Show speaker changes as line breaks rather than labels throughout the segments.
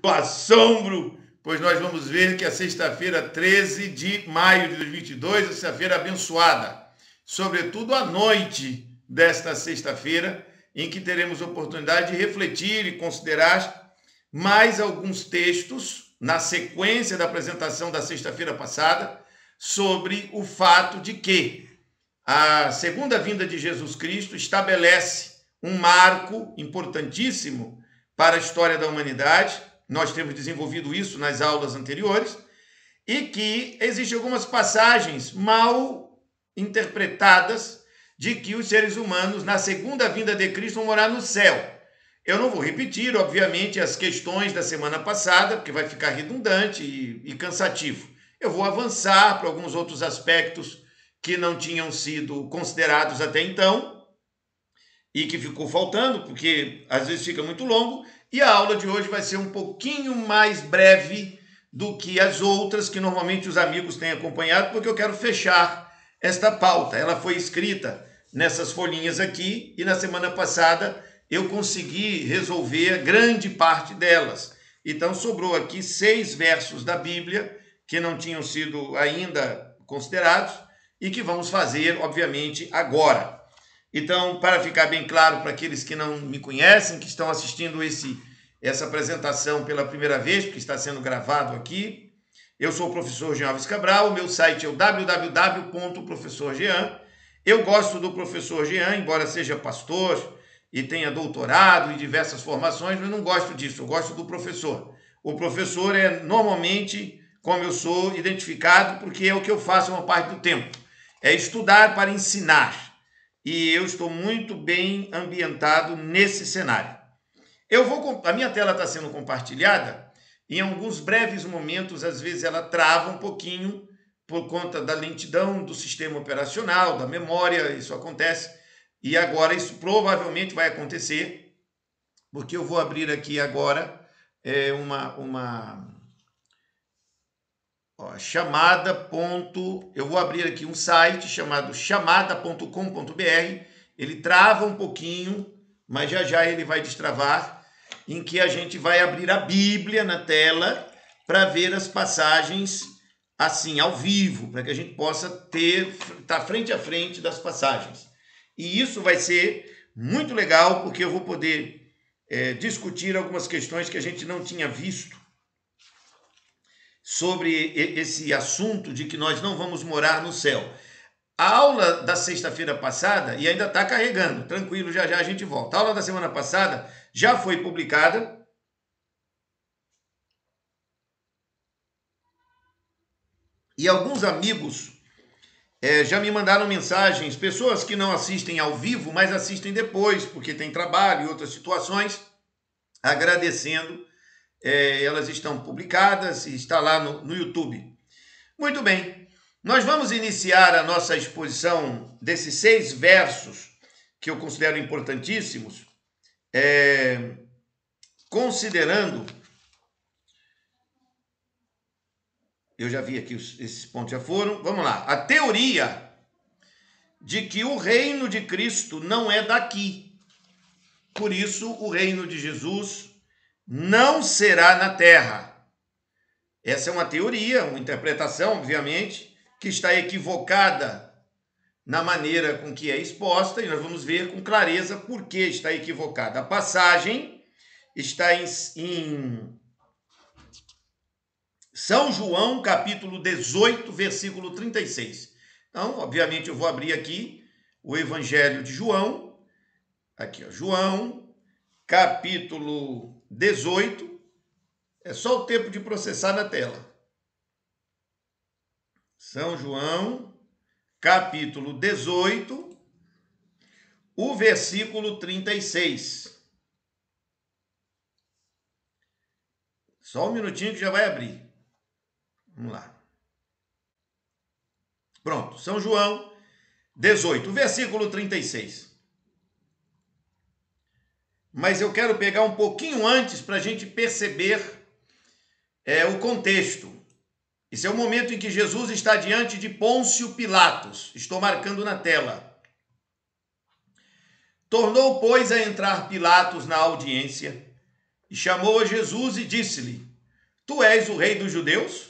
do assombro, pois nós vamos ver que a sexta-feira 13 de maio de 2022, a sexta-feira abençoada, sobretudo à noite desta sexta-feira, em que teremos oportunidade de refletir e considerar mais alguns textos na sequência da apresentação da sexta-feira passada sobre o fato de que a segunda vinda de Jesus Cristo estabelece um marco importantíssimo para a história da humanidade. Nós temos desenvolvido isso nas aulas anteriores, e que existem algumas passagens mal interpretadas de que os seres humanos, na segunda vinda de Cristo, vão morar no céu. Eu não vou repetir, obviamente, as questões da semana passada, porque vai ficar redundante e cansativo. Eu vou avançar para alguns outros aspectos que não tinham sido considerados até então e que ficou faltando, porque às vezes fica muito longo, e a aula de hoje vai ser um pouquinho mais breve do que as outras que normalmente os amigos têm acompanhado, porque eu quero fechar esta pauta. Ela foi escrita nessas folhinhas aqui e na semana passada eu consegui resolver grande parte delas. Então sobrou aqui 6 versos da Bíblia que não tinham sido ainda considerados e que vamos fazer, obviamente, agora. Então, para ficar bem claro para aqueles que não me conhecem, que estão assistindo essa apresentação pela primeira vez, porque está sendo gravado aqui, eu sou o professor Jean Alves Cabral, o meu site é o www.professorjean. Eu gosto do professor Jean, embora seja pastor e tenha doutorado e diversas formações, mas não gosto disso, eu gosto do professor. O professor é normalmente, como eu sou, identificado, porque é o que eu faço uma parte do tempo, é estudar para ensinar. E eu estou muito bem ambientado nesse cenário. A minha tela está sendo compartilhada, em alguns breves momentos, às vezes ela trava um pouquinho, por conta da lentidão do sistema operacional, da memória, isso acontece, e agora isso provavelmente vai acontecer, porque eu vou abrir aqui agora eu vou abrir aqui um site chamado chamada.com.br. Ele trava um pouquinho, mas já ele vai destravar, em que a gente vai abrir a Bíblia na tela para ver as passagens assim, ao vivo, para que a gente possa estar frente a frente das passagens. E isso vai ser muito legal, porque eu vou poder discutir algumas questões que a gente não tinha visto sobre esse assunto de que nós não vamos morar no céu. A aula da sexta-feira passada, e ainda está carregando, tranquilo, já a gente volta. A aula da semana passada já foi publicada. E alguns amigos já me mandaram mensagens, pessoas que não assistem ao vivo, mas assistem depois, porque tem trabalho e outras situações, agradecendo. Elas estão publicadas e está lá no YouTube. Muito bem, nós vamos iniciar a nossa exposição desses 6 versos que eu considero importantíssimos, considerando, eu já vi aqui, esses pontos já foram, vamos lá, a teoria de que o reino de Cristo não é daqui, por isso o reino de Jesus não será na terra. Essa é uma teoria, uma interpretação, obviamente, que está equivocada na maneira com que é exposta, e nós vamos ver com clareza por que está equivocada. A passagem está em São João, capítulo 18, versículo 36. Então, obviamente, eu vou abrir aqui o Evangelho de João. Aqui, ó, João, capítulo 18. É só o tempo de processar na tela. São João, capítulo 18, o versículo 36. Só um minutinho que já vai abrir. Vamos lá. Pronto, São João 18, versículo 36. Mas eu quero pegar um pouquinho antes para a gente perceber o contexto. Esse é o momento em que Jesus está diante de Pôncio Pilatos. Estou marcando na tela. Tornou, pois, a entrar Pilatos na audiência e chamou a Jesus e disse-lhe: Tu és o rei dos judeus?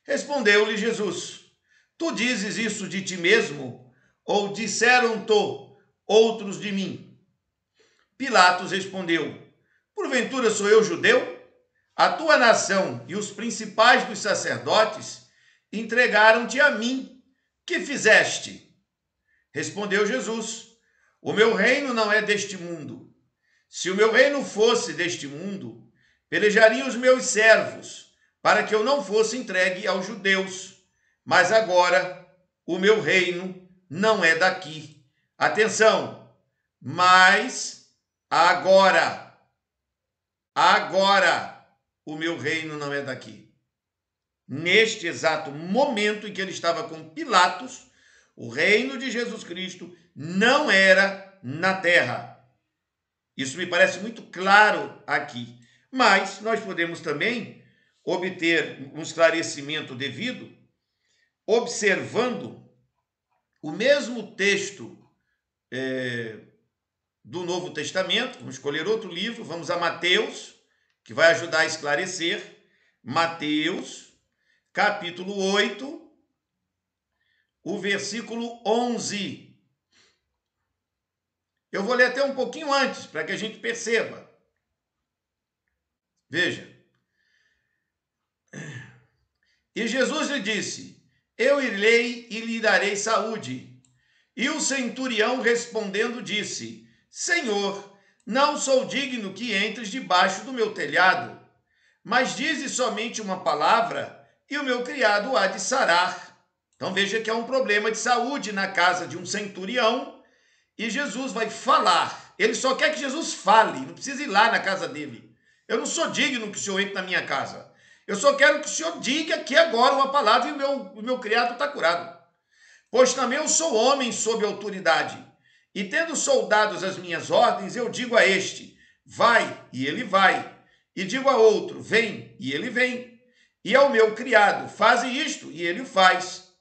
Respondeu-lhe Jesus: Tu dizes isso de ti mesmo, ou disseram-to outros de mim? Pilatos respondeu: Porventura sou eu judeu? A tua nação e os principais dos sacerdotes entregaram-te a mim. Que fizeste? Respondeu Jesus: O meu reino não é deste mundo. Se o meu reino fosse deste mundo, pelejariam os meus servos, para que eu não fosse entregue aos judeus. Mas agora o meu reino não é daqui. Atenção! Mas agora o meu reino não é daqui. Neste exato momento em que ele estava com Pilatos, o reino de Jesus Cristo não era na terra. Isso me parece muito claro aqui. Mas nós podemos também obter um esclarecimento devido observando o mesmo texto do Novo Testamento. Vamos escolher outro livro, vamos a Mateus, que vai ajudar a esclarecer. Mateus, capítulo 8, o versículo 11. Eu vou ler até um pouquinho antes, para que a gente perceba. Veja. E Jesus lhe disse: Eu irei e lhe darei saúde. E o centurião respondendo disse: Senhor, não sou digno que entres debaixo do meu telhado, mas dize somente uma palavra e o meu criado há de sarar. Então veja que há um problema de saúde na casa de um centurião e Jesus vai falar. Ele só quer que Jesus fale, não precisa ir lá na casa dele. Eu não sou digno que o Senhor entre na minha casa. Eu só quero que o Senhor diga aqui agora uma palavra e o meu criado está curado. Pois também eu sou homem sob autoridade. E tendo soldados as minhas ordens, eu digo a este: vai, e ele vai. E digo a outro: vem, e ele vem. E ao meu criado: faze isto, e ele o faz.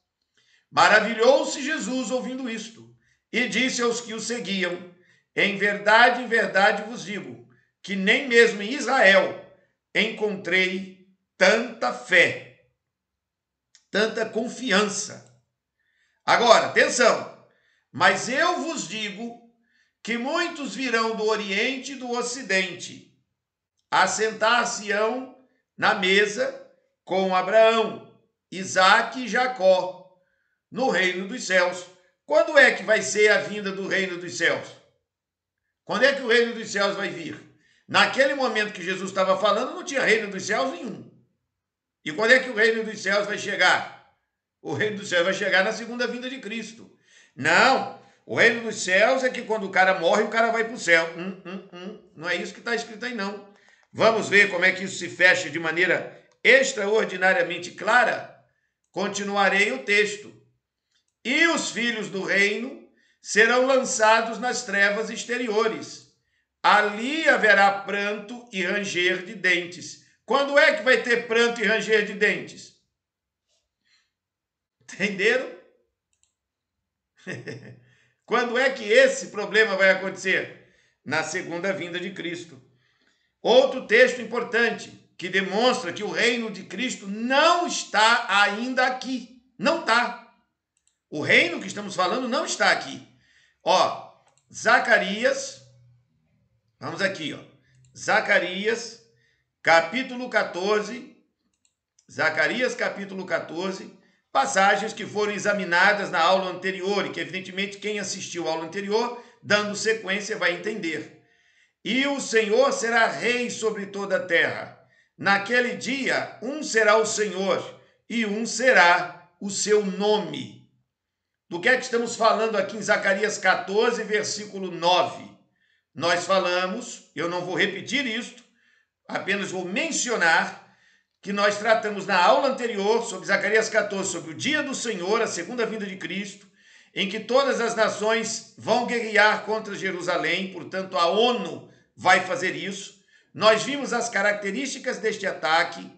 Maravilhou-se Jesus ouvindo isto, e disse aos que o seguiam: em verdade vos digo, que nem mesmo em Israel encontrei tanta fé, tanta confiança. Agora, atenção, mas eu vos digo que muitos virão do Oriente e do Ocidente, assentar-se-ão na mesa com Abraão, Isaque e Jacó, no reino dos céus. Quando é que vai ser a vinda do reino dos céus? Quando é que o reino dos céus vai vir? Naquele momento que Jesus estava falando, não tinha reino dos céus nenhum. E quando é que o reino dos céus vai chegar? O reino dos céus vai chegar na segunda vinda de Cristo. Não, o reino dos céus é que quando o cara morre, o cara vai para o céu. Não é isso que está escrito aí, não. Vamos ver como é que isso se fecha de maneira extraordinariamente clara? Continuarei o texto. E os filhos do reino serão lançados nas trevas exteriores. Ali haverá pranto e ranger de dentes. Quando é que vai ter pranto e ranger de dentes? Entenderam? Quando é que esse problema vai acontecer? Na segunda vinda de Cristo. Outro texto importante que demonstra que o reino de Cristo não está ainda aqui. Não está. O reino que estamos falando não está aqui. Ó, Zacarias, vamos aqui, ó. Zacarias, capítulo 14. Zacarias, capítulo 14. Passagens que foram examinadas na aula anterior e que, evidentemente, quem assistiu à aula anterior, dando sequência, vai entender. E o Senhor será rei sobre toda a terra. Naquele dia, um será o Senhor e um será o seu nome. Do que é que estamos falando aqui em Zacarias 14, versículo 9? Nós falamos, eu não vou repetir isto, apenas vou mencionar que nós tratamos na aula anterior sobre Zacarias 14, sobre o dia do Senhor, a segunda vinda de Cristo, em que todas as nações vão guerrear contra Jerusalém, portanto a ONU vai fazer isso. Nós vimos as características deste ataque.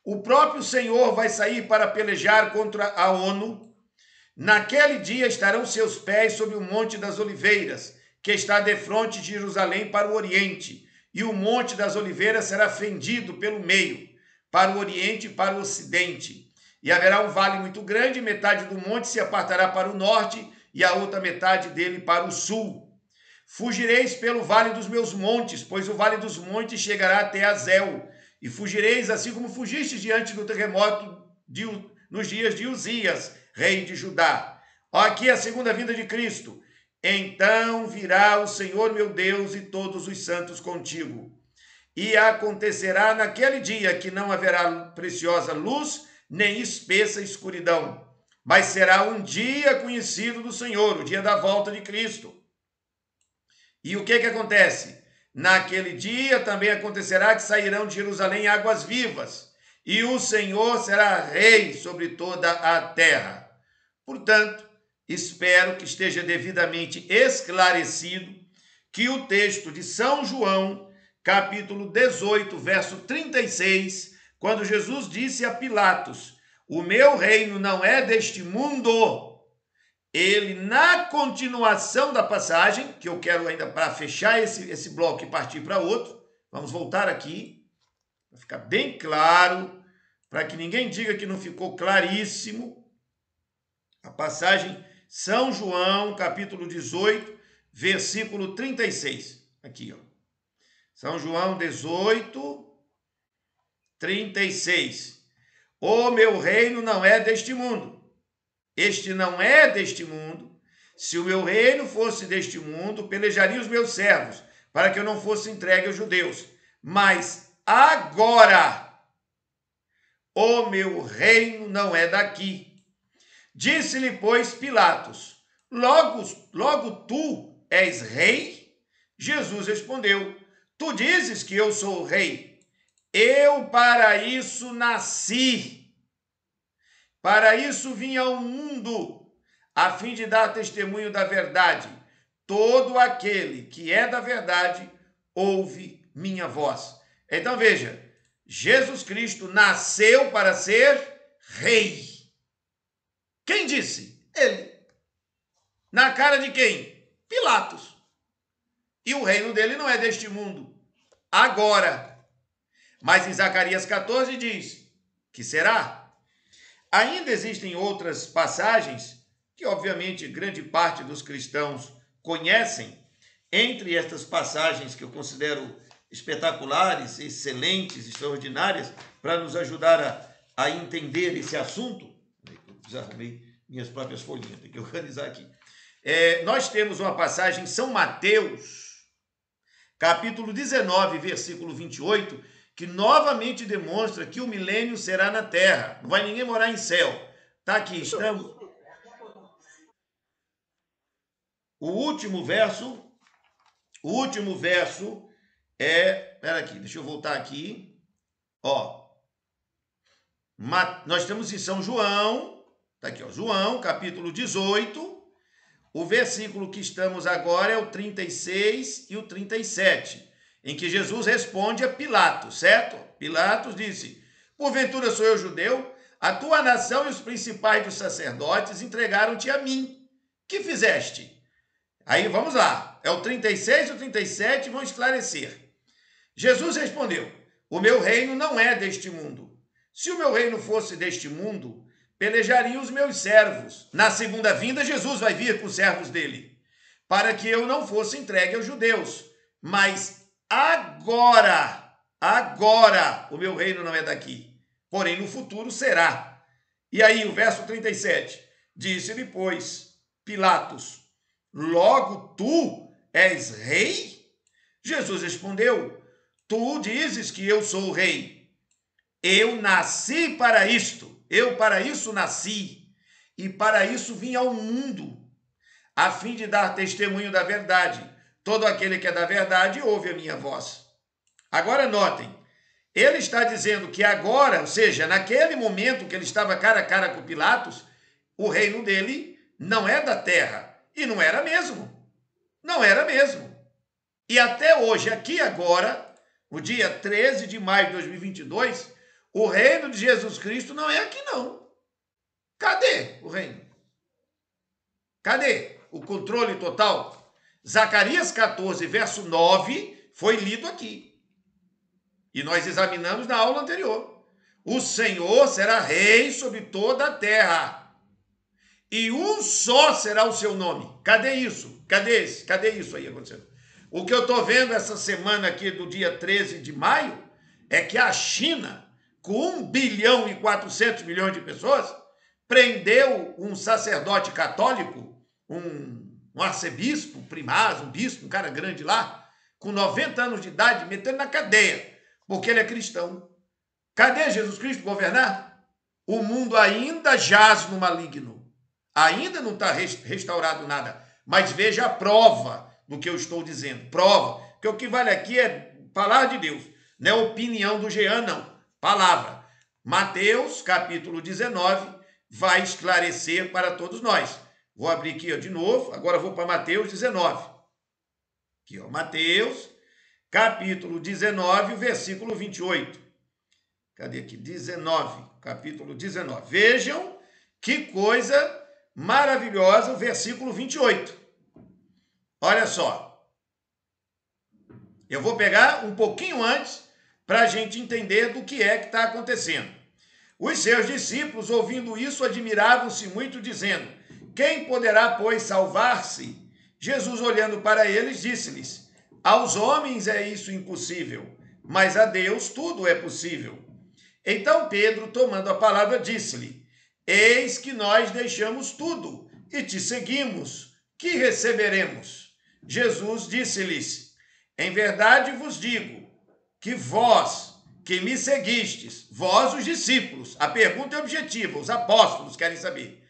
O próprio Senhor vai sair para pelejar contra a ONU. Naquele dia estarão seus pés sobre o Monte das Oliveiras, que está defronte de Jerusalém para o Oriente, e o Monte das Oliveiras será fendido pelo meio, para o oriente e para o ocidente. E haverá um vale muito grande, metade do monte se apartará para o norte e a outra metade dele para o sul. Fugireis pelo vale dos meus montes, pois o vale dos montes chegará até Azel, e fugireis assim como fugistes diante do terremoto nos dias de Uzias, rei de Judá. Aqui é a segunda vinda de Cristo. Então virá o Senhor meu Deus e todos os santos contigo. E acontecerá naquele dia que não haverá preciosa luz, nem espessa escuridão, mas será um dia conhecido do Senhor, o dia da volta de Cristo. E o que acontece? Naquele dia também acontecerá que sairão de Jerusalém águas vivas, e o Senhor será rei sobre toda a terra. Portanto, espero que esteja devidamente esclarecido que o texto de São João, capítulo 18, verso 36, quando Jesus disse a Pilatos: o meu reino não é deste mundo. Ele, na continuação da passagem, que eu quero ainda para fechar esse bloco e partir para outro, vamos voltar aqui, para ficar bem claro, para que ninguém diga que não ficou claríssimo. A passagem São João, capítulo 18, versículo 36. Aqui, ó. São João 18, 36. O meu reino não é deste mundo. Este não é deste mundo. Se o meu reino fosse deste mundo, pelejaria os meus servos, para que eu não fosse entregue aos judeus. Mas agora, o meu reino não é daqui. Disse-lhe, pois, Pilatos: logo tu és rei? Jesus respondeu: tu dizes que eu sou o rei. Eu para isso nasci. Para isso vim ao mundo, a fim de dar testemunho da verdade. Todo aquele que é da verdade ouve minha voz. Então veja, Jesus Cristo nasceu para ser rei. Quem disse? Ele. Na cara de quem? Pilatos. E o reino dele não é deste mundo. Agora. Mas em Zacarias 14 diz que será. Ainda existem outras passagens que, obviamente, grande parte dos cristãos conhecem. Entre estas passagens que eu considero espetaculares, excelentes, extraordinárias, para nos ajudar a entender esse assunto, já arrumei minhas próprias folhinhas, tem que organizar aqui. Nós temos uma passagem em São Mateus, capítulo 19, versículo 28, que novamente demonstra que o milênio será na terra. Não vai ninguém morar em céu. Tá aqui, estamos. O último verso é... Espera aqui, deixa eu voltar aqui. Ó, nós estamos em São João, tá aqui, ó, João, capítulo 18. O versículo que estamos agora é o 36 e o 37. Em que Jesus responde a Pilatos, certo? Pilatos disse: porventura sou eu judeu? A tua nação e os principais dos sacerdotes entregaram-te a mim. Que fizeste? Aí vamos lá, é o 36 e o 37 vão esclarecer. Jesus respondeu: o meu reino não é deste mundo. Se o meu reino fosse deste mundo, pelejariam os meus servos. Na segunda vinda, Jesus vai vir com os servos dele, para que eu não fosse entregue aos judeus. Mas agora, o meu reino não é daqui, porém no futuro será. E aí o verso 37, disse-lhe, pois, Pilatos: logo tu és rei? Jesus respondeu: tu dizes que eu sou o rei. Eu nasci para isto, eu para isso nasci, e para isso vim ao mundo, a fim de dar testemunho da verdade. Todo aquele que é da verdade ouve a minha voz. Agora notem, ele está dizendo que agora, ou seja, naquele momento que ele estava cara a cara com Pilatos, o reino dele não é da terra. E não era mesmo. Não era mesmo. E até hoje, aqui agora, no dia 13 de maio de 2022, o reino de Jesus Cristo não é aqui não. Cadê o reino? Cadê o controle total? Zacarias 14, verso 9, foi lido aqui. E nós examinamos na aula anterior. O Senhor será rei sobre toda a terra. E um só será o seu nome. Cadê isso? Cadê isso aí acontecendo? O que eu estou vendo essa semana aqui do dia 13 de maio é que a China, com 1 bilhão e 400 milhões de pessoas, prendeu um sacerdote católico, um arcebispo, primaz, um bispo, um cara grande lá, com 90 anos de idade, metendo na cadeia, porque ele é cristão. Cadê Jesus Cristo governar? O mundo ainda jaz no maligno. Ainda não está restaurado nada. Mas veja a prova do que eu estou dizendo. Prova. Porque o que vale aqui é palavra de Deus. Não é opinião do Jean, não. Palavra. Mateus, capítulo 19, vai esclarecer para todos nós. Vou abrir aqui de novo. Agora vou para Mateus 19. Aqui, ó. Mateus, capítulo 19, versículo 28. Cadê aqui? 19. Capítulo 19. Vejam que coisa maravilhosa o versículo 28. Olha só. Eu vou pegar um pouquinho antes para a gente entender do que é que está acontecendo. Os seus discípulos, ouvindo isso, admiravam-se muito, dizendo: quem poderá, pois, salvar-se? Jesus, olhando para eles, disse-lhes: aos homens é isso impossível, mas a Deus tudo é possível. Então Pedro, tomando a palavra, disse-lhe: eis que nós deixamos tudo e te seguimos. Que receberemos? Jesus disse-lhes: em verdade vos digo que vós que me seguistes, vós os discípulos, a pergunta é objetiva, os apóstolos querem saber.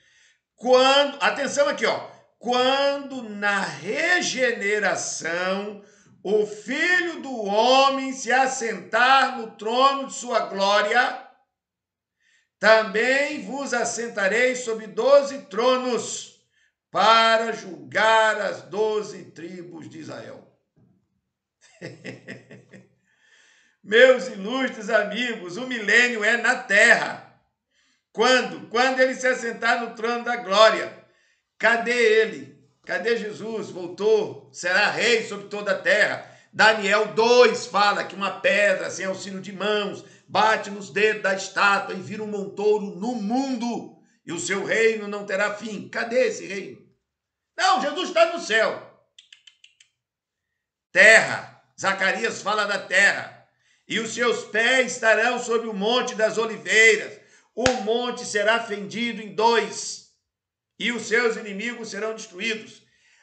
Atenção aqui, ó, quando na regeneração o Filho do Homem se assentar no trono de sua glória, também vos assentareis sobre 12 tronos para julgar as 12 tribos de Israel. Meus ilustres amigos, o milênio é na terra. Quando? Quando ele se assentar no trono da glória. Cadê ele? Cadê Jesus? Voltou, será rei sobre toda a terra. Daniel 2 fala que uma pedra sem auxílio de mãos bate nos dedos da estátua e vira um montouro no mundo, e o seu reino não terá fim. Cadê esse reino? Não, Jesus está no céu. Terra. Zacarias fala da terra. E os seus pés estarão sobre o monte das oliveiras. O monte será fendido em 2, e os seus inimigos serão destruídos.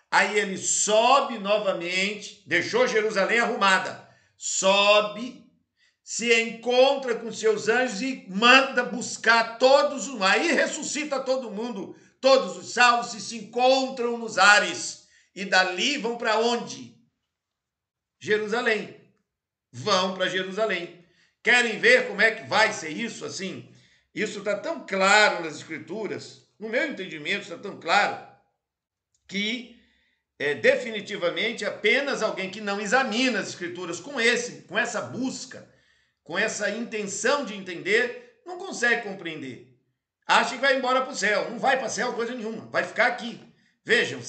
Aí ele sobe novamente, deixou Jerusalém arrumada, sobe, se encontra com seus anjos e manda buscar todos, aí ressuscita todo mundo, todos os salvos se encontram nos ares, e dali vão para onde? Jerusalém. Vão para Jerusalém. Querem ver como é que vai ser isso assim? Isso está tão claro nas Escrituras, no meu entendimento está tão claro, que definitivamente apenas alguém que não examina as Escrituras com essa busca, com essa intenção de entender, não consegue compreender. Acha que vai embora para o céu. Não vai para o céu coisa nenhuma, vai ficar aqui. Vejam,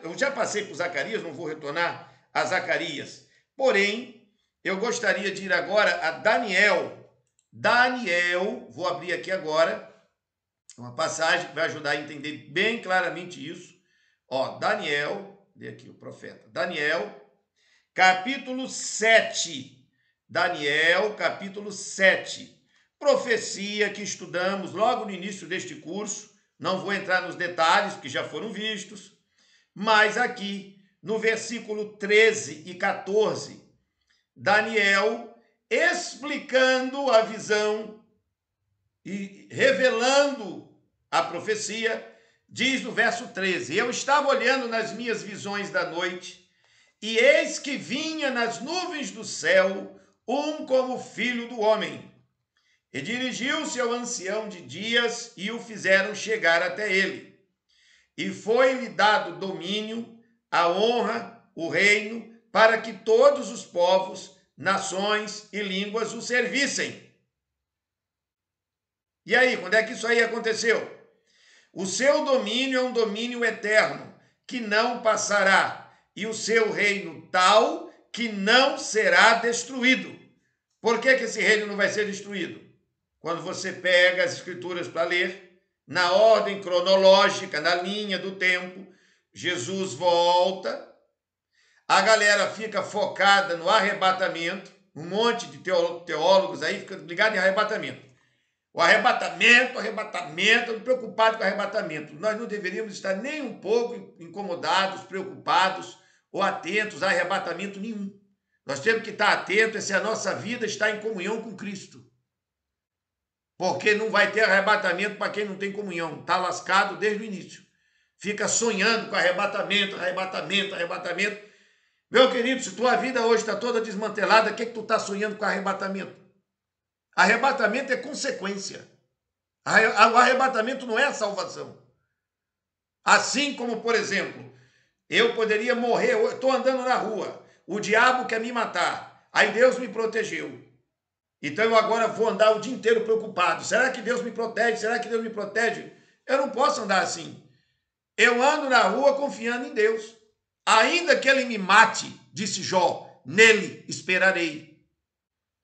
eu já passei por Zacarias, não vou retornar a Zacarias. Porém, eu gostaria de ir agora a Daniel. Daniel, vou abrir aqui agora uma passagem que vai ajudar a entender bem claramente isso. Ó, Daniel, lê aqui o profeta. Daniel, capítulo 7. Daniel, capítulo 7. Profecia que estudamos logo no início deste curso. Não vou entrar nos detalhes, porque já foram vistos. Mas aqui, no versículo 13 e 14, Daniel, explicando a visão e revelando a profecia, diz no verso 13: eu estava olhando nas minhas visões da noite, e eis que vinha nas nuvens do céu um como filho do homem, e dirigiu-se ao ancião de dias, e o fizeram chegar até ele. E foi-lhe dado domínio, a honra, o reino, para que todos os povos, nações e línguas o servissem. E aí, quando é que isso aí aconteceu? O seu domínio é um domínio eterno, que não passará, e o seu reino tal, que não será destruído. Por que esse reino não vai ser destruído? Quando você pega as escrituras para ler, na ordem cronológica, na linha do tempo, Jesus volta, a galera fica focada no arrebatamento, um monte de teólogos aí fica ligado em arrebatamento. O arrebatamento, preocupado com o arrebatamento. Nós não deveríamos estar nem um pouco incomodados, preocupados ou atentos a arrebatamento nenhum. Nós temos que estar atentos se a nossa vida está em comunhão com Cristo. Porque não vai ter arrebatamento para quem não tem comunhão. Está lascado desde o início. Fica sonhando com arrebatamento. Meu querido, se tua vida hoje está toda desmantelada, o que tu está sonhando com arrebatamento? Arrebatamento é consequência. O arrebatamento não é a salvação. Assim como, por exemplo, eu poderia morrer, eu estou andando na rua, o diabo quer me matar, aí Deus me protegeu. Então eu agora vou andar o dia inteiro preocupado. Será que Deus me protege? Será que Deus me protege? Eu não posso andar assim. Eu ando na rua confiando em Deus. Ainda que ele me mate, disse Jó, nele esperarei.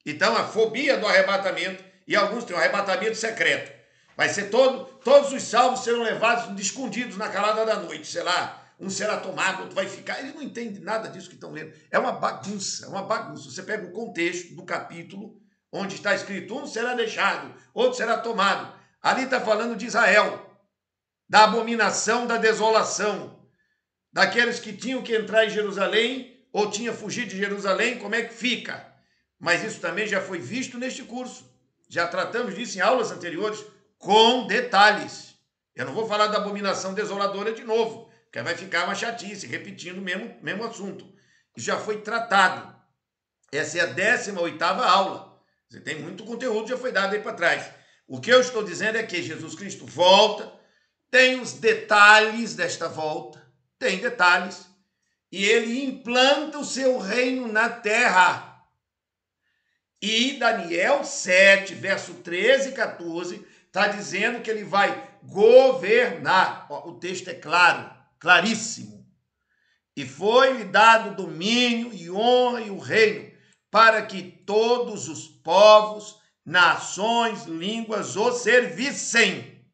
Então a fobia do arrebatamento, e alguns têm um arrebatamento secreto. Vai ser todos os salvos serão levados escondidos na calada da noite, sei lá. Um será tomado, outro vai ficar. Eles não entendem nada disso que estão lendo. É uma bagunça, Você pega o contexto do capítulo, onde está escrito, um será deixado, outro será tomado. Ali está falando de Israel, da abominação, da desolação, daqueles que tinham que entrar em Jerusalém, ou tinham fugido de Jerusalém, como é que fica? Mas isso também já foi visto neste curso. Já tratamos disso em aulas anteriores, com detalhes. Eu não vou falar da abominação desoladora de novo, porque vai ficar uma chatice, repetindo o mesmo assunto. Isso já foi tratado. Essa é a 18ª aula. Você tem muito conteúdo, já foi dado aí para trás. O que eu estou dizendo é que Jesus Cristo volta, tem os detalhes desta volta, tem detalhes, e ele implanta o seu reino na terra. E Daniel 7, verso 13 e 14, está dizendo que ele vai governar. O texto é claro, claríssimo. E foi-lhe dado domínio e honra e o reino, para que todos os povos, nações, línguas o servissem.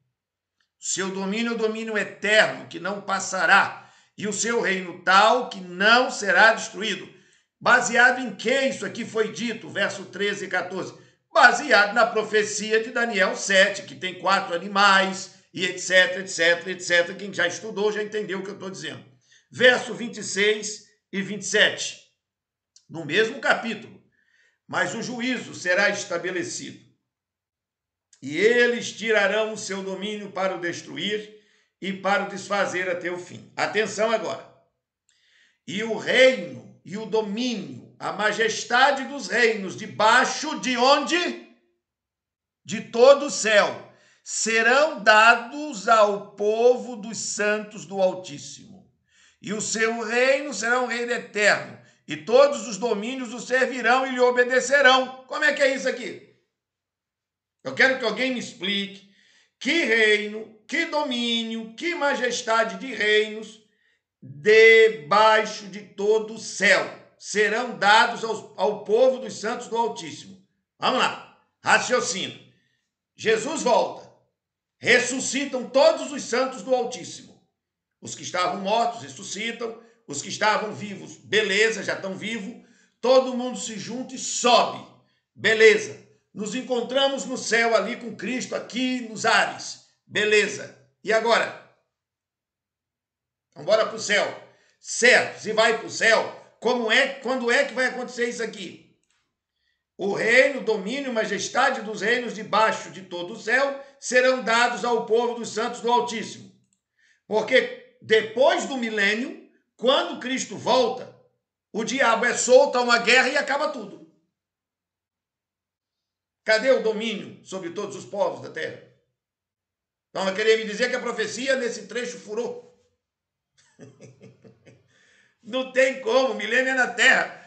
Seu domínio é o domínio eterno, que não passará, e o seu reino tal, que não será destruído. Baseado em que isso aqui foi dito? Verso 13 e 14. Baseado na profecia de Daniel 7, que tem 4 animais, e etc, etc, etc. Quem já estudou já entendeu o que eu estou dizendo. Verso 26 e 27. No mesmo capítulo. Mas o juízo será estabelecido. E eles tirarão o seu domínio para o destruir e para o desfazer até o fim. Atenção agora. E o reino e o domínio, a majestade dos reinos, debaixo de onde? De todo o céu, serão dados ao povo dos santos do Altíssimo. E o seu reino será um reino eterno, e todos os domínios o servirão e lhe obedecerão. Como é que é isso aqui? Eu quero que alguém me explique que reino, que domínio, que majestade de reinos debaixo de todo o céu serão dados ao povo dos santos do Altíssimo. Vamos lá, raciocínio. Jesus volta, ressuscitam todos os santos do Altíssimo. Os que estavam mortos ressuscitam, os que estavam vivos, beleza, já estão vivos. Todo mundo se junta e sobe, beleza. Nos encontramos no céu ali com Cristo, aqui nos ares, beleza. E agora? Vamos embora para o céu. Certo, se vai para o céu, quando é que vai acontecer isso aqui? O reino, domínio, majestade dos reinos debaixo de todo o céu serão dados ao povo dos santos do Altíssimo. Porque depois do milênio, quando Cristo volta, o diabo é solto a uma guerra e acaba tudo. Cadê o domínio sobre todos os povos da terra? Então, vai querer me dizer que a profecia nesse trecho furou. Não tem como, o milênio é na terra.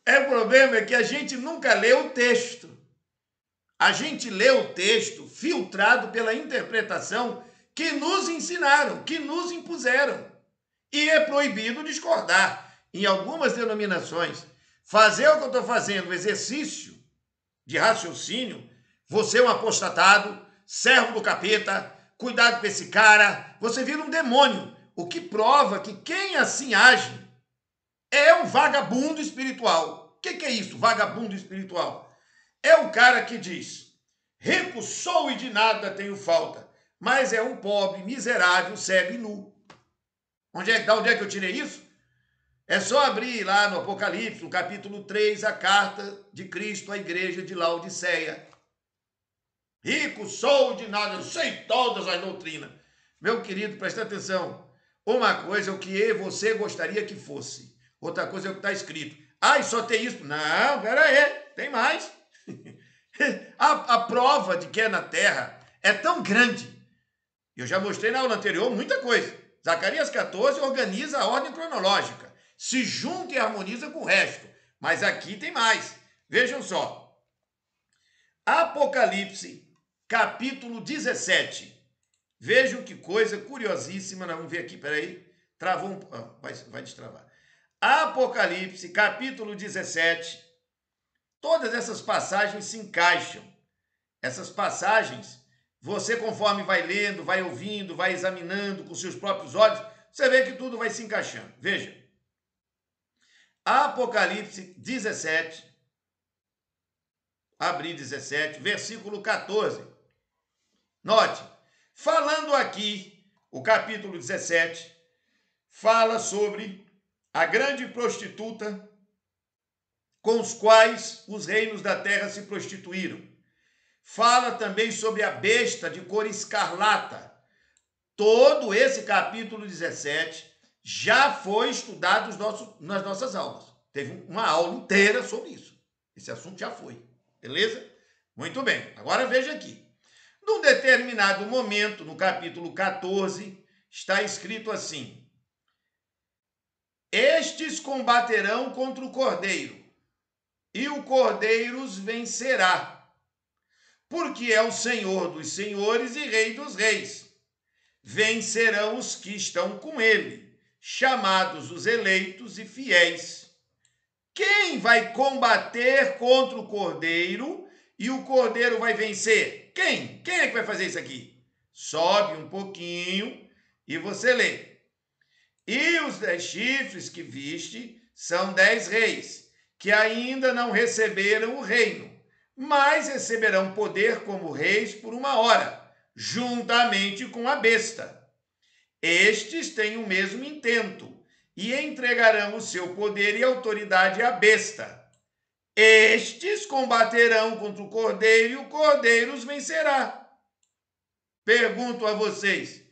O problema é que a gente nunca lê o texto. A gente lê o texto filtrado pela interpretação que nos ensinaram, que nos impuseram. E é proibido discordar. em algumas denominações, fazer o que eu estou fazendo, o exercício de raciocínio, você é um apostatado, servo do capeta, cuidado com esse cara, você vira um demônio. O que prova que quem assim age é um vagabundo espiritual. O que é isso, vagabundo espiritual? É o cara que diz, rico sou e de nada tenho falta, mas é um pobre, miserável, cego e nu. Onde é que eu tirei isso? É só abrir lá no Apocalipse, no capítulo 3, a carta de Cristo à igreja de Laodiceia. Rico sou de nada, eu sei todas as doutrinas. Meu querido, presta atenção. Uma coisa é o que você gostaria que fosse. Outra coisa é o que está escrito. Ah, e só tem isso? Não, pera aí, tem mais. A prova de que é na terra é tão grande. Eu já mostrei na aula anterior muita coisa. Zacarias 14 organiza a ordem cronológica. Se junta e harmoniza com o resto. Mas aqui tem mais. Vejam só. Apocalipse, capítulo 17. Vejam que coisa curiosíssima. Vamos ver aqui, peraí. Travou um... vai destravar. Apocalipse, capítulo 17. Todas essas passagens se encaixam. Essas passagens, você conforme vai lendo, vai ouvindo, vai examinando com seus próprios olhos, você vê que tudo vai se encaixando. Veja. Apocalipse 17, abri 17, versículo 14. Note, falando aqui, o capítulo 17, fala sobre a grande prostituta com os quais os reinos da terra se prostituíram. Fala também sobre a besta de cor escarlata. Todo esse capítulo 17 já foi estudado nas nossas aulas. Teve uma aula inteira sobre isso. Esse assunto já foi. Beleza? Muito bem. Agora veja aqui. Num determinado momento, no capítulo 14, está escrito assim: estes combaterão contra o cordeiro, e o cordeiro os vencerá, porque é o Senhor dos senhores e Rei dos reis. Vencerão os que estão com ele, chamados os eleitos e fiéis. Quem vai combater contra o cordeiro e o cordeiro vai vencer? Quem? Quem é que vai fazer isso aqui? Sobe um pouquinho e você lê. E os 10 chifres que viste são 10 reis, que ainda não receberam o reino, mas receberão poder como reis por uma hora, juntamente com a besta. Estes têm o mesmo intento, e entregarão o seu poder e autoridade à besta. Estes combaterão contra o cordeiro, e o cordeiro os vencerá. Pergunto a vocês,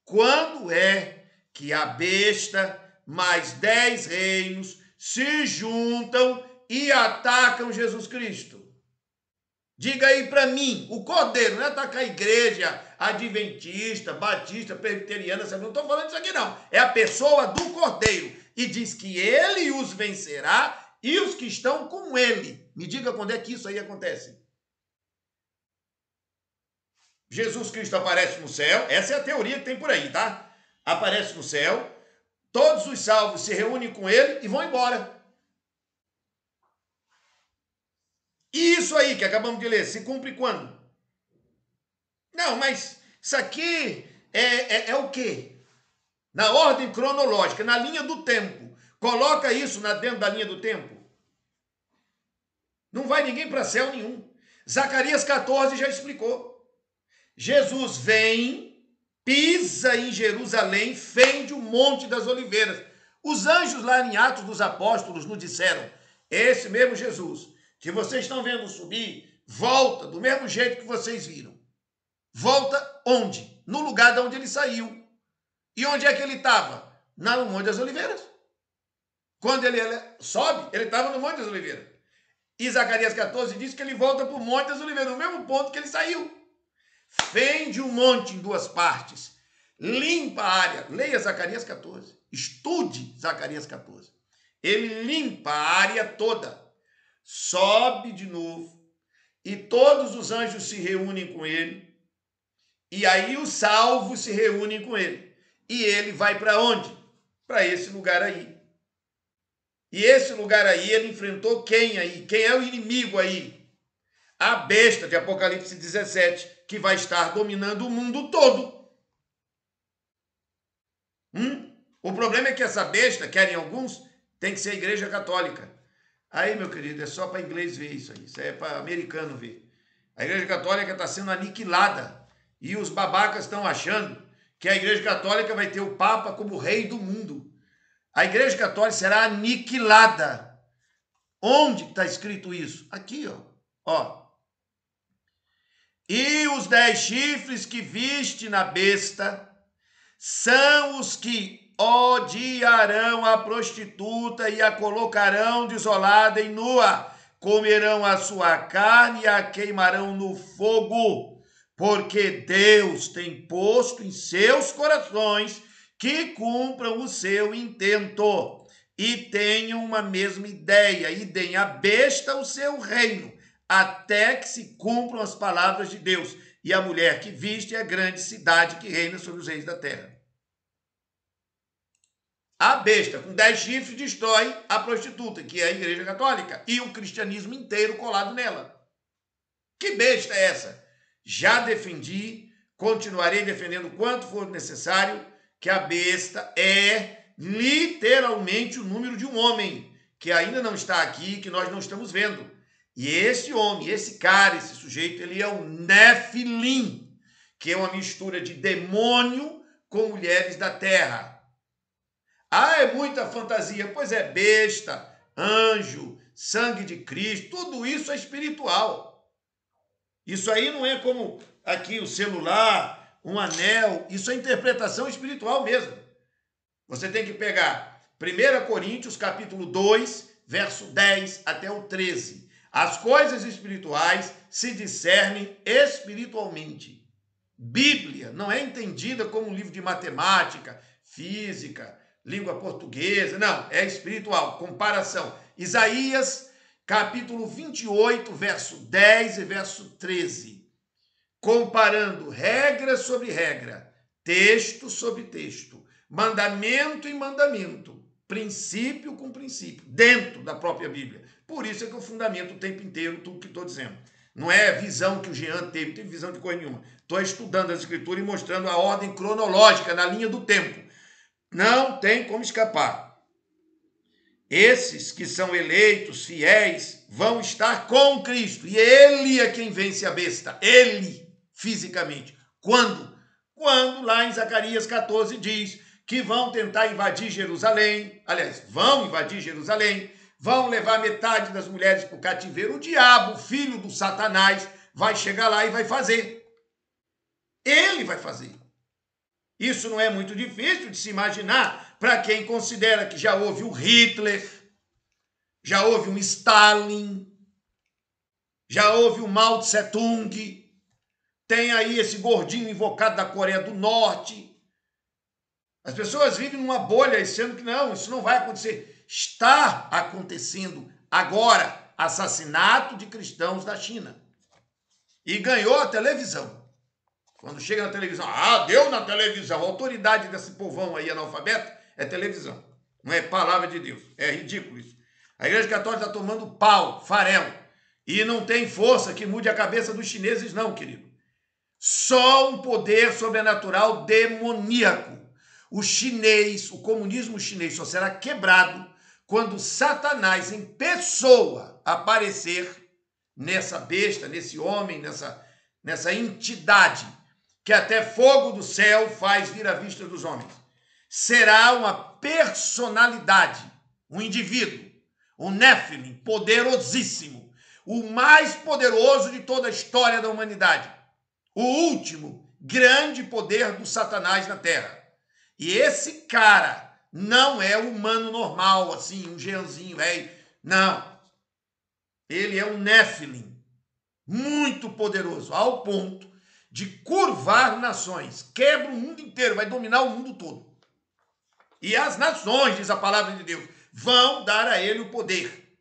quando é que a besta mais 10 reinos se juntam e atacam Jesus Cristo? Diga aí para mim, o cordeiro, não é atacar a igreja adventista, batista, presbiteriana, não estou falando isso aqui não. É a pessoa do cordeiro. E diz que ele os vencerá e os que estão com ele. Me diga quando é que isso aí acontece. Jesus Cristo aparece no céu, essa é a teoria que tem por aí, tá? Aparece no céu, todos os salvos se reúnem com ele e vão embora. E isso aí que acabamos de ler, se cumpre quando? Não, mas isso aqui é o quê? Na ordem cronológica, na linha do tempo. Coloca isso dentro da linha do tempo. Não vai ninguém para céu nenhum. Zacarias 14 já explicou. Jesus vem, pisa em Jerusalém, fende o Monte das Oliveiras. Os anjos lá em Atos dos Apóstolos nos disseram, esse mesmo Jesus que vocês estão vendo subir, volta do mesmo jeito que vocês viram. Volta onde? No lugar de onde ele saiu. E onde é que ele estava? No Monte das Oliveiras. Quando ele sobe, ele estava no Monte das Oliveiras. E Zacarias 14 diz que ele volta para o Monte das Oliveiras, no mesmo ponto que ele saiu. Fende o monte em 2 partes. Limpa a área. Leia Zacarias 14. Estude Zacarias 14. Ele limpa a área toda. Sobe de novo. E todos os anjos se reúnem com ele. E aí os salvos se reúnem com ele. E ele vai para onde? Para esse lugar aí. E esse lugar aí, ele enfrentou quem aí? Quem é o inimigo aí? A besta de Apocalipse 17, que vai estar dominando o mundo todo. O problema é que essa besta, querem alguns, tem que ser a Igreja Católica. Aí, meu querido, é só para inglês ver isso aí. Isso é para americano ver. A Igreja Católica está sendo aniquilada. E os babacas estão achando que a Igreja Católica vai ter o Papa como rei do mundo. A Igreja Católica será aniquilada. Onde está escrito isso? Aqui, ó. E os 10 chifres que viste na besta são os que odiarão a prostituta e a colocarão desolada e nua. Comerão a sua carne e a queimarão no fogo, porque Deus tem posto em seus corações que cumpram o seu intento e tenham uma mesma ideia e deem à besta o seu reino, até que se cumpram as palavras de Deus. E a mulher que viste é a grande cidade que reina sobre os reis da terra. A besta com 10 chifres destrói a prostituta, que é a Igreja Católica, e o cristianismo inteiro colado nela. Que besta é essa? Já defendi, continuarei defendendo quanto for necessário, que a besta é literalmente o número de um homem, que ainda não está aqui, que nós não estamos vendo. E esse homem, esse cara, esse sujeito, ele é um Nefilim, que é uma mistura de demônio com mulheres da terra. Ah, é muita fantasia. Pois é, besta, anjo, sangue de Cristo, tudo isso é espiritual. Isso aí não é como aqui o celular, um anel, isso é interpretação espiritual mesmo. Você tem que pegar 1 Coríntios, capítulo 2, verso 10 até o 13. As coisas espirituais se discernem espiritualmente. Bíblia não é entendida como um livro de matemática, física, língua portuguesa, não, é espiritual, comparação. Isaías, capítulo 28, verso 10 e verso 13. Comparando regra sobre regra, texto sobre texto, mandamento em mandamento, princípio com princípio, dentro da própria Bíblia. Por isso é que eu fundamento o tempo inteiro tudo que estou dizendo. Não é visão que o Jean teve, não teve visão de coisa nenhuma. Estou estudando as escrituras e mostrando a ordem cronológica na linha do tempo. Não tem como escapar. Esses que são eleitos, fiéis, vão estar com Cristo. E ele é quem vence a besta. Ele, fisicamente. Quando? Quando lá em Zacarias 14 diz que vão tentar invadir Jerusalém. Aliás, vão invadir Jerusalém. Vão levar metade das mulheres para o cativeiro. O diabo, filho do Satanás, vai chegar lá e vai fazer. Ele vai fazer. Isso não é muito difícil de se imaginar para quem considera que já houve o Hitler, já houve um Stalin, já houve o Mao Tse Tung, tem aí esse gordinho invocado da Coreia do Norte. As pessoas vivem numa bolha dizendo que não, isso não vai acontecer. Está acontecendo agora assassinato de cristãos da China. E ganhou a televisão. Quando chega na televisão, deu na televisão. A autoridade desse povão aí analfabeto é televisão. Não é palavra de Deus. É ridículo isso. A Igreja Católica está tomando pau, farelo. E não tem força que mude a cabeça dos chineses, não, querido. Só um poder sobrenatural demoníaco. O chinês, o comunismo chinês só será quebrado quando Satanás em pessoa aparecer nessa besta, nesse homem, nessa entidade que até fogo do céu faz vir à vista dos homens. Será uma personalidade, um indivíduo, um Néfilim poderosíssimo, o mais poderoso de toda a história da humanidade, o último grande poder do Satanás na Terra. E esse cara não é humano normal, assim, um Jeanzinho, não. Ele é um Néfilim, muito poderoso, ao ponto de curvar nações. Quebra o mundo inteiro, vai dominar o mundo todo. E as nações, diz a palavra de Deus, vão dar a ele o poder.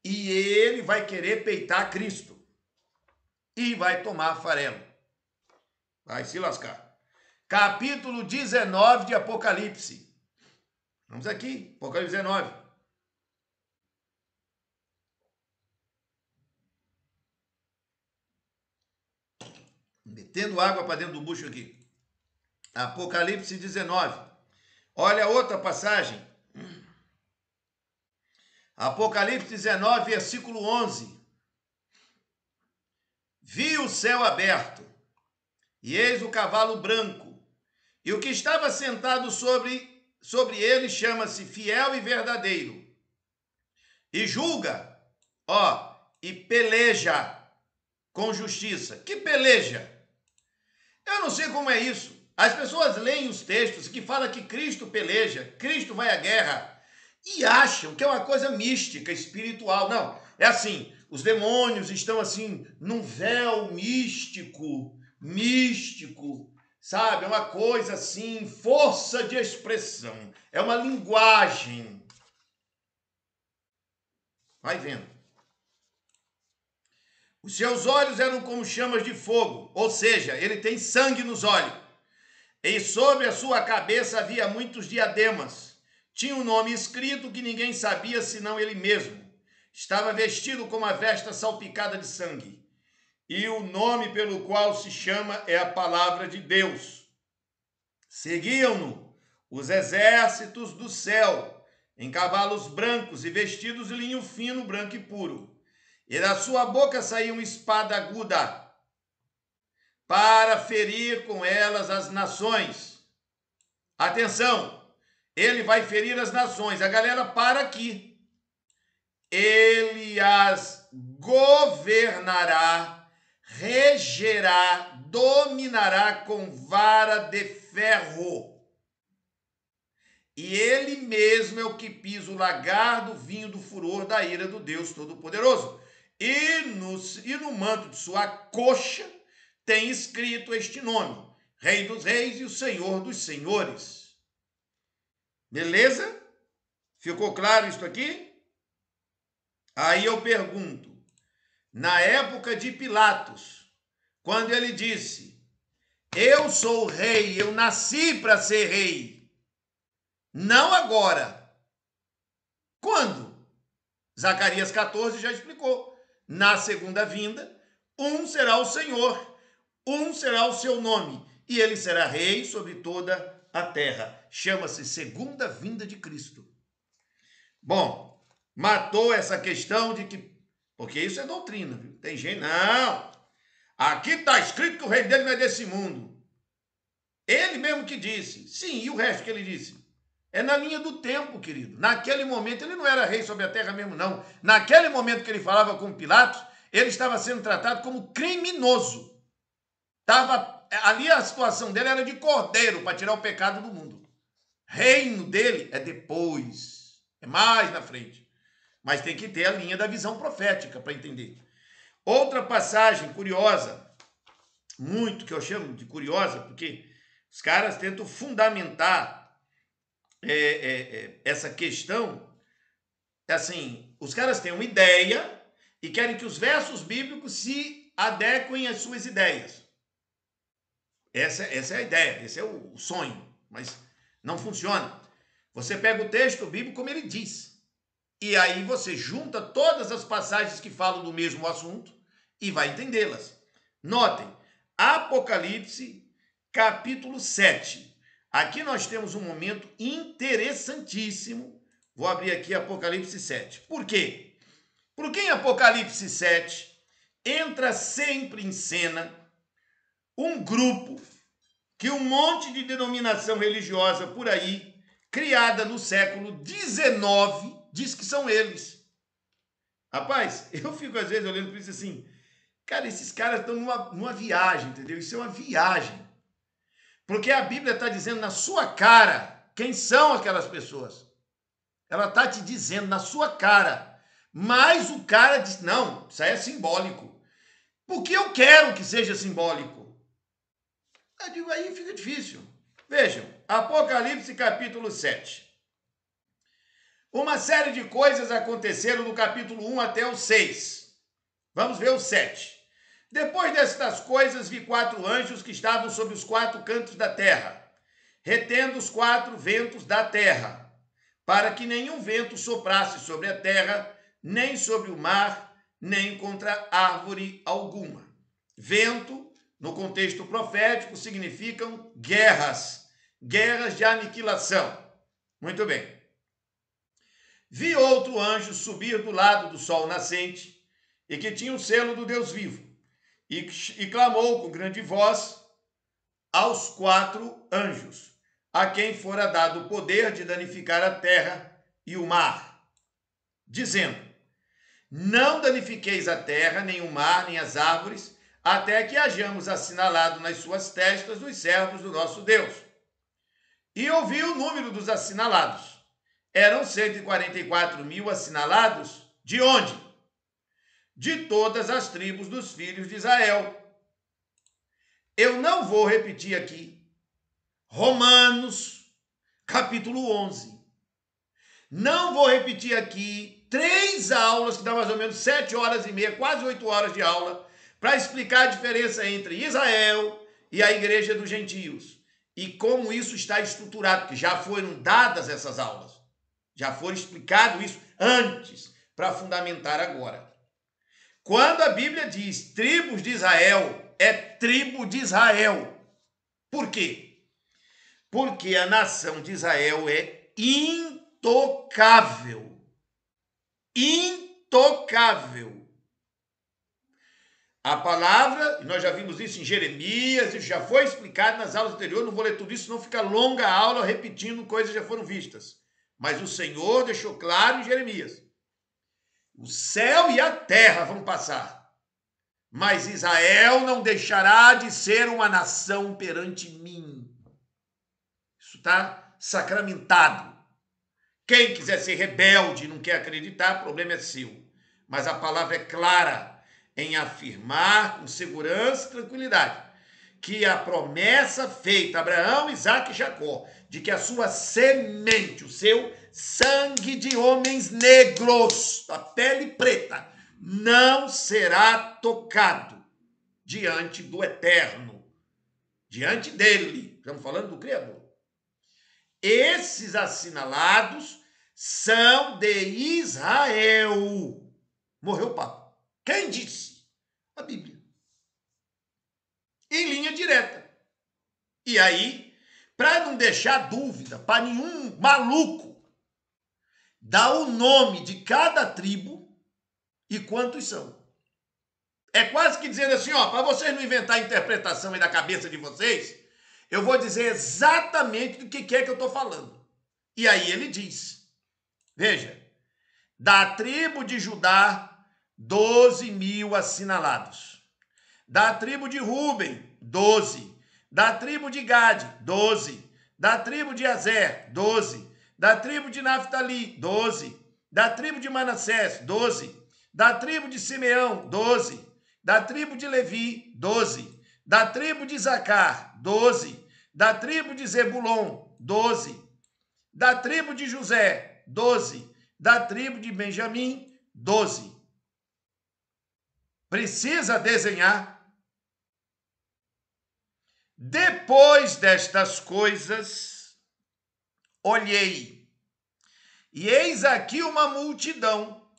E ele vai querer peitar Cristo. E vai tomar farelo. Vai se lascar. Capítulo 19 de Apocalipse. Vamos aqui, Apocalipse 19. Metendo água para dentro do bucho aqui. Apocalipse 19. Olha outra passagem. Apocalipse 19, versículo 11. Vi o céu aberto, e eis o cavalo branco, e o que estava sentado sobre ele chama-se Fiel e Verdadeiro, e julga, e peleja com justiça. Que peleja? Eu não sei como é isso. As pessoas leem os textos que fala que Cristo peleja, Cristo vai à guerra, e acham que é uma coisa mística, espiritual. Não, é assim, os demônios estão assim, num véu místico, sabe? É uma coisa assim, força de expressão, é uma linguagem. Vai vendo. Os seus olhos eram como chamas de fogo, ou seja, ele tem sangue nos olhos. E sobre a sua cabeça havia muitos diademas. Tinha um nome escrito que ninguém sabia senão ele mesmo. Estava vestido com uma veste salpicada de sangue. E o nome pelo qual se chama é a Palavra de Deus. Seguiam-no os exércitos do céu, em cavalos brancos e vestidos de linho fino, branco e puro. E da sua boca saía uma espada aguda, para ferir com elas as nações. Atenção, ele vai ferir as nações. A galera para aqui. Ele as governará, regerá, dominará com vara de ferro. E ele mesmo é o que pisa o lagar do vinho do furor da ira do Deus Todo-Poderoso. E no manto de sua coxa tem escrito este nome: Rei dos Reis e o Senhor dos Senhores. Beleza? Ficou claro isso aqui? Aí eu pergunto, na época de Pilatos, quando ele disse, eu sou rei, eu nasci para ser rei, não agora. Quando? Zacarias 14 já explicou. Na segunda vinda, um será o Senhor, um será o seu nome, e ele será rei sobre toda a terra. Chama-se segunda vinda de Cristo. Bom, matou essa questão de que... Porque isso é doutrina, viu? Tem gente... Não! Aqui está escrito que o rei dele não é desse mundo. Ele mesmo que disse. Sim, e o resto que ele disse? É na linha do tempo, querido. Naquele momento, ele não era rei sobre a terra mesmo, não. Naquele momento que ele falava com Pilatos, ele estava sendo tratado como criminoso. Ali a situação dele era de cordeiro para tirar o pecado do mundo. Reino dele é depois, é mais na frente. Mas tem que ter a linha da visão profética para entender. Outra passagem curiosa, muito que eu chamo de curiosa, porque os caras tentam fundamentar essa questão. Assim, os caras têm uma ideia e querem que os versos bíblicos se adequem às suas ideias. Essa é a ideia, esse é o sonho, mas não funciona. Você pega o texto bíblico como ele diz, e aí você junta todas as passagens que falam do mesmo assunto e vai entendê-las. Notem, Apocalipse, capítulo 7. Aqui nós temos um momento interessantíssimo. Vou abrir aqui Apocalipse 7. Por quê? Porque em Apocalipse 7 entra sempre em cena um grupo que um monte de denominação religiosa por aí, criada no século XIX, diz que são eles. Rapaz, eu fico às vezes olhando para isso assim, cara, esses caras estão numa viagem, entendeu? Isso é uma viagem. Porque a Bíblia está dizendo na sua cara quem são aquelas pessoas. Ela está te dizendo na sua cara. Mas o cara diz, não, isso aí é simbólico. Porque eu quero que seja simbólico. Eu digo, aí fica difícil. Vejam, Apocalipse capítulo 7. Uma série de coisas aconteceram do capítulo 1 até o 6. Vamos ver o 7. Depois destas coisas, vi 4 anjos que estavam sobre os 4 cantos da terra, retendo os 4 ventos da terra, para que nenhum vento soprasse sobre a terra, nem sobre o mar, nem contra árvore alguma. Vento no contexto profético, significam guerras, guerras de aniquilação. Muito bem. Vi outro anjo subir do lado do sol nascente, e que tinha o selo do Deus vivo, e clamou com grande voz aos 4 anjos, a quem fora dado o poder de danificar a terra e o mar, dizendo: não danifiqueis a terra, nem o mar, nem as árvores, até que hajamos assinalado nas suas testas os servos do nosso Deus. E ouvi o número dos assinalados. Eram 144.000 assinalados. De onde? De todas as tribos dos filhos de Israel. Eu não vou repetir aqui. Romanos, capítulo 11. Não vou repetir aqui 3 aulas, que dá mais ou menos 7 horas e meia, quase 8 horas de aula, para explicar a diferença entre Israel e a igreja dos gentios. E como isso está estruturado, porque já foram dadas essas aulas. Já foi explicado isso antes, para fundamentar agora. Quando a Bíblia diz tribos de Israel, é tribo de Israel. Por quê? Porque a nação de Israel é intocável. Intocável. A palavra, nós já vimos isso em Jeremias, isso já foi explicado nas aulas anteriores, não vou ler tudo isso, senão fica longa a aula repetindo coisas que já foram vistas. Mas o Senhor deixou claro em Jeremias: o céu e a terra vão passar, mas Israel não deixará de ser uma nação perante mim. Isso está sacramentado. Quem quiser ser rebelde e não quer acreditar, o problema é seu. Mas a palavra é clara em afirmar com segurança e tranquilidade que a promessa feita a Abraão, Isaque e Jacó, de que a sua semente, o seu sangue de homens negros, da pele preta, não será tocado diante do Eterno, diante dele. Estamos falando do Criador. Esses assinalados são de Israel. Morreu o papo. Quem disse? A Bíblia. Em linha direta. E aí, para não deixar dúvida para nenhum maluco, dá o nome de cada tribo e quantos são. É quase que dizendo assim, ó, para vocês não inventar a interpretação aí da cabeça de vocês, eu vou dizer exatamente do que é que eu estou falando. E aí ele diz, veja, da tribo de Judá, 12.000 assinalados. Da tribo de Ruben, 12. Da tribo de Gade, 12. Da tribo de Azer, 12. Da tribo de Naftali, 12. Da tribo de Manassés, 12. Da tribo de Simeão, 12. Da tribo de Levi, 12. Da tribo de Isacar, 12. Da tribo de Zebulon, 12. Da tribo de José, 12. Da tribo de Benjamim, 12. Precisa desenhar. Depois destas coisas, olhei, e eis aqui uma multidão,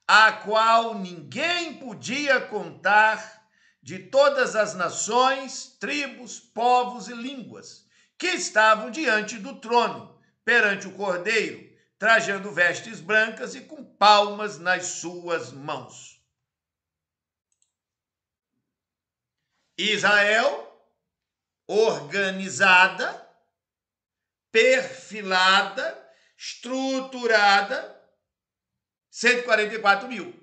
a qual ninguém podia contar, de todas as nações, tribos, povos e línguas, que estavam diante do trono, perante o Cordeiro, trajando vestes brancas e com palmas nas suas mãos. Israel, organizada, perfilada, estruturada, 144.000.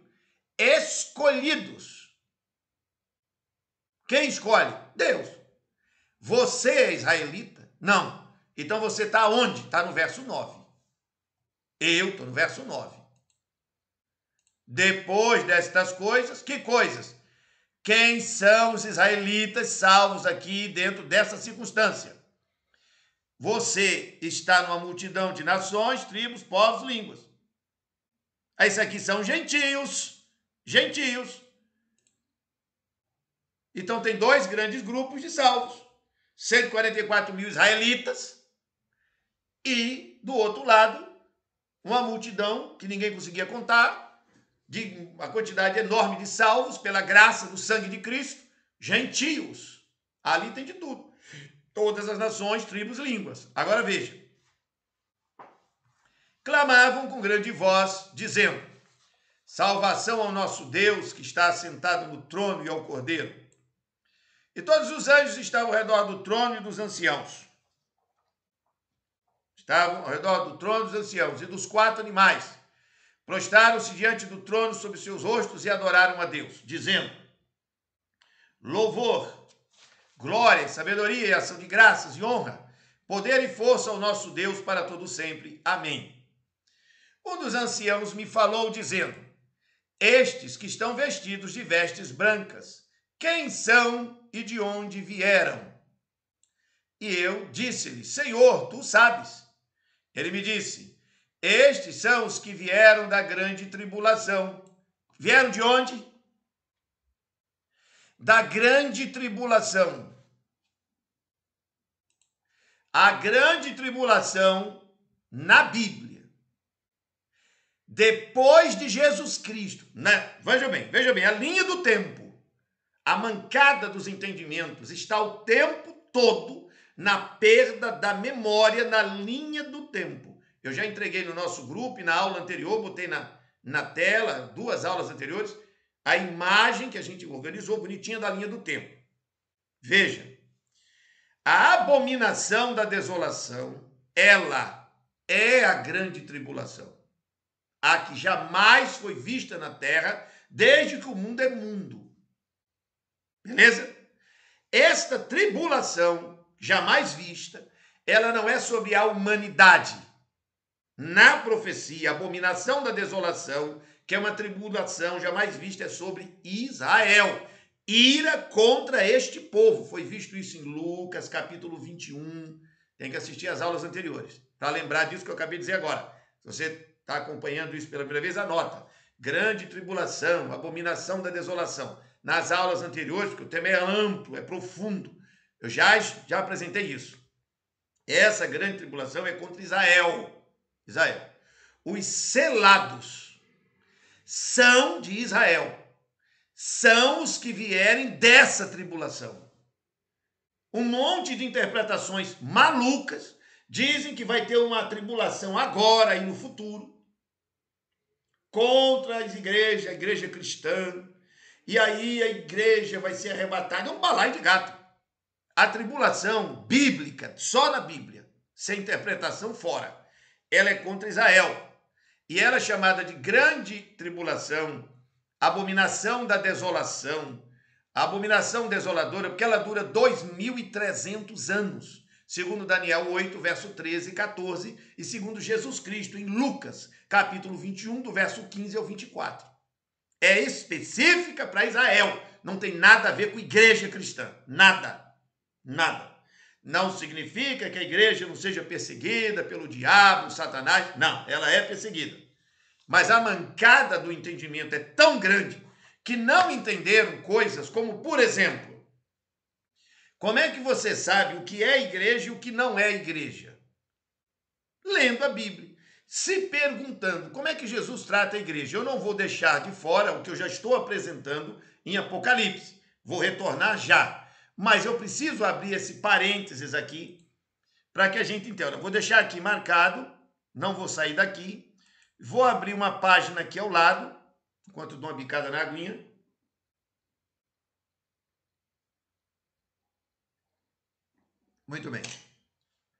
Escolhidos. Quem escolhe? Deus. Você é israelita? Não. Então você está onde? Está no verso 9. Eu estou no verso 9. Depois destas coisas, que coisas? Quem são os israelitas salvos aqui dentro dessa circunstância? Você está numa multidão de nações, tribos, povos, línguas. Esses aqui são gentios. Gentios. Então tem 2 grandes grupos de salvos. 144.000 israelitas. E, do outro lado, uma multidão que ninguém conseguia contar, de uma quantidade enorme de salvos pela graça do sangue de Cristo, gentios. Ali tem de tudo. Todas as nações, tribos, línguas. Agora veja. Clamavam com grande voz, dizendo: salvação ao nosso Deus, que está assentado no trono, e ao Cordeiro. E todos os anjos estavam ao redor do trono e dos anciãos. Estavam ao redor do trono dos anciãos e dos 4 animais. Prostraram-se diante do trono sobre seus rostos e adoraram a Deus, dizendo: louvor, glória, sabedoria e ação de graças e honra, poder e força ao nosso Deus para todo sempre. Amém. Um dos anciãos me falou, dizendo: estes que estão vestidos de vestes brancas, quem são e de onde vieram? E eu disse-lhe: Senhor, tu sabes. Ele me disse: estes são os que vieram da grande tribulação. Vieram de onde? Da grande tribulação. A grande tribulação na Bíblia, depois de Jesus Cristo, né? Veja bem, a linha do tempo, a mancada dos entendimentos está o tempo todo na perda da memória, na linha do tempo. Eu já entreguei no nosso grupo e na aula anterior, botei na tela, 2 aulas anteriores, a imagem que a gente organizou bonitinha da linha do tempo. Veja, a abominação da desolação, ela é a grande tribulação, a que jamais foi vista na terra desde que o mundo é mundo. Beleza? Esta tribulação jamais vista, ela não é sobre a humanidade. Na profecia, a abominação da desolação, que é uma tribulação jamais vista, é sobre Israel. Ira contra este povo. Foi visto isso em Lucas, capítulo 21. Tem que assistir às aulas anteriores, para lembrar disso que eu acabei de dizer agora. Se você está acompanhando isso pela primeira vez, anota. Grande tribulação, abominação da desolação. Nas aulas anteriores, porque o tema é amplo, é profundo. Eu já apresentei isso. Essa grande tribulação é contra Israel. Os selados são de Israel. São os que vierem dessa tribulação. Um monte de interpretações malucas dizem que vai ter uma tribulação agora e no futuro contra a igreja cristã. E aí a igreja vai ser arrebatada. É um balaio de gato. A tribulação bíblica, só na Bíblia, sem interpretação fora, ela é contra Israel. E ela é chamada de grande tribulação, abominação da desolação, abominação desoladora, porque ela dura 2.300 anos, segundo Daniel 8, verso 13 e 14, e segundo Jesus Cristo, em Lucas, capítulo 21, do verso 15 ao 24. É específica para Israel, não tem nada a ver com igreja cristã, nada. Não significa que a igreja não seja perseguida pelo diabo, Satanás. Não, ela é perseguida. Mas a mancada do entendimento é tão grande que não entenderam coisas como, por exemplo, como é que você sabe o que é igreja e o que não é igreja? Lendo a Bíblia. Se perguntando como é que Jesus trata a igreja. Eu não vou deixar de fora o que eu já estou apresentando em Apocalipse. Vou retornar já. Mas eu preciso abrir esse parênteses aqui para que a gente entenda. Vou deixar aqui marcado, não vou sair daqui. Vou abrir uma página aqui ao lado, enquanto dou uma bicada na aguinha. Muito bem.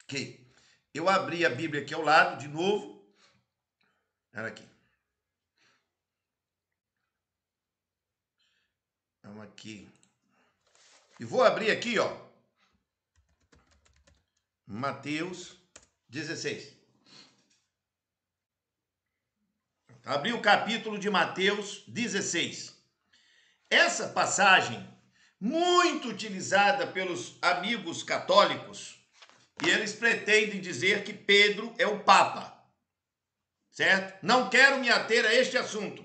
Ok. Eu abri a Bíblia aqui ao lado, de novo. Era aqui. Vamos aqui. E vou abrir aqui, ó, Mateus 16. Abri o capítulo de Mateus 16. Essa passagem, muito utilizada pelos amigos católicos, e eles pretendem dizer que Pedro é o Papa, certo? Não quero me ater a este assunto.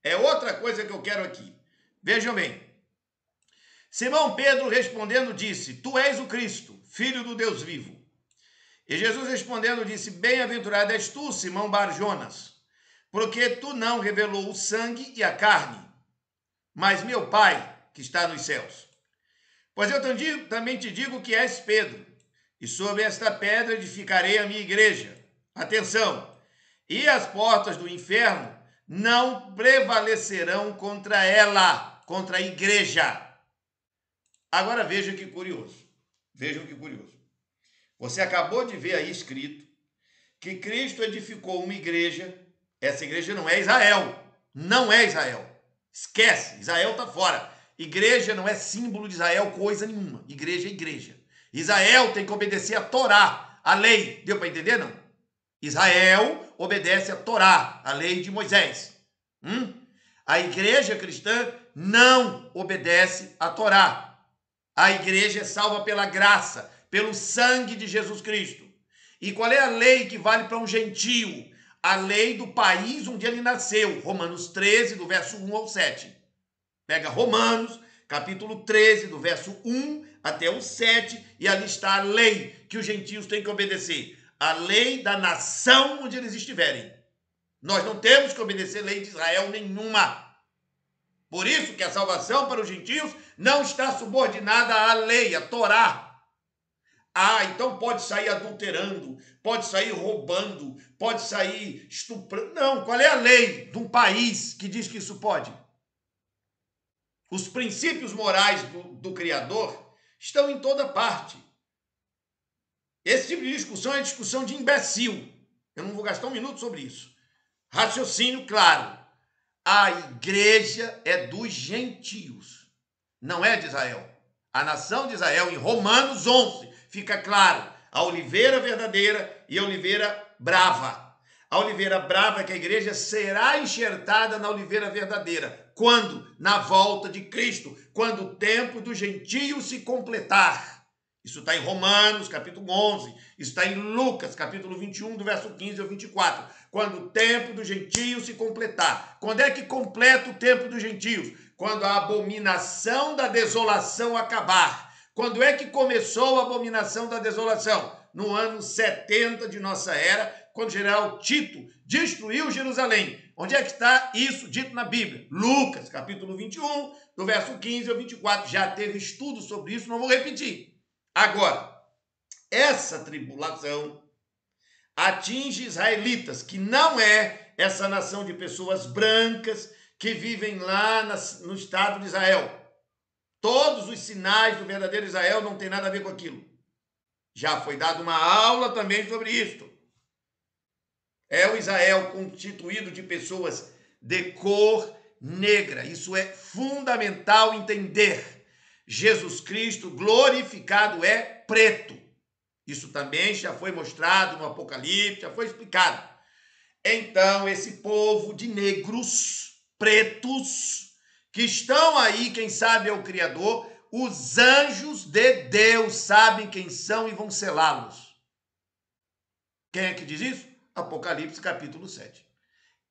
É outra coisa que eu quero aqui. Vejam bem. Simão Pedro respondendo disse: Tu és o Cristo, filho do Deus vivo. E Jesus respondendo disse: Bem-aventurado és tu, Simão Bar-Jonas, porque tu não revelou o sangue e a carne, mas meu Pai que está nos céus. Pois eu também te digo que és Pedro, e sobre esta pedra edificarei a minha igreja. Atenção! E as portas do inferno não prevalecerão contra ela, contra a igreja. Agora veja que curioso. Vejam que curioso. Você acabou de ver aí escrito que Cristo edificou uma igreja. Essa igreja não é Israel. Não é Israel. Esquece. Israel está fora. Igreja não é símbolo de Israel, coisa nenhuma. Igreja é igreja. Israel tem que obedecer a Torá, a lei. Deu para entender, não? Israel obedece a Torá, a lei de Moisés. A igreja cristã não obedece a Torá. A igreja é salva pela graça, pelo sangue de Jesus Cristo. E qual é a lei que vale para um gentio? A lei do país onde ele nasceu. Romanos 13, do verso 1 ao 7. Pega Romanos, capítulo 13, do verso 1 até o 7, e ali está a lei que os gentios têm que obedecer. A lei da nação onde eles estiverem. Nós não temos que obedecer lei de Israel nenhuma. Por isso que a salvação para os gentios não está subordinada à lei, à Torá. Então pode sair adulterando, pode sair roubando, pode sair estuprando. Não, qual é a lei de um país que diz que isso pode? Os princípios morais do Criador estão em toda parte. Esse tipo de discussão é discussão de imbecil. Eu não vou gastar um minuto sobre isso. Raciocínio claro. A igreja é dos gentios, não é de Israel. A nação de Israel, em Romanos 11, fica claro, a oliveira verdadeira e a oliveira brava. A oliveira brava é que a igreja será enxertada na oliveira verdadeira. Quando? Na volta de Cristo, quando o tempo dos gentios se completar. Isso está em Romanos, capítulo 11. Isso está em Lucas, capítulo 21, do verso 15 ao 24. Quando o tempo dos gentios se completar. Quando é que completa o tempo dos gentios? Quando a abominação da desolação acabar. Quando é que começou a abominação da desolação? No ano 70 de nossa era, quando o general Tito destruiu Jerusalém. Onde é que está isso dito na Bíblia? Lucas, capítulo 21, do verso 15 ao 24. Já teve estudo sobre isso, não vou repetir. Agora, essa tribulação atinge israelitas, que não é essa nação de pessoas brancas que vivem lá no estado de Israel. Todos os sinais do verdadeiro Israel não tem nada a ver com aquilo. Já foi dada uma aula também sobre isto. É o Israel constituído de pessoas de cor negra. Isso é fundamental entender. Jesus Cristo glorificado é preto. Isso também já foi mostrado no Apocalipse, já foi explicado. Então, esse povo de negros, pretos, que estão aí, quem sabe é o Criador, os anjos de Deus sabem quem são e vão selá-los. Quem é que diz isso? Apocalipse, capítulo 7.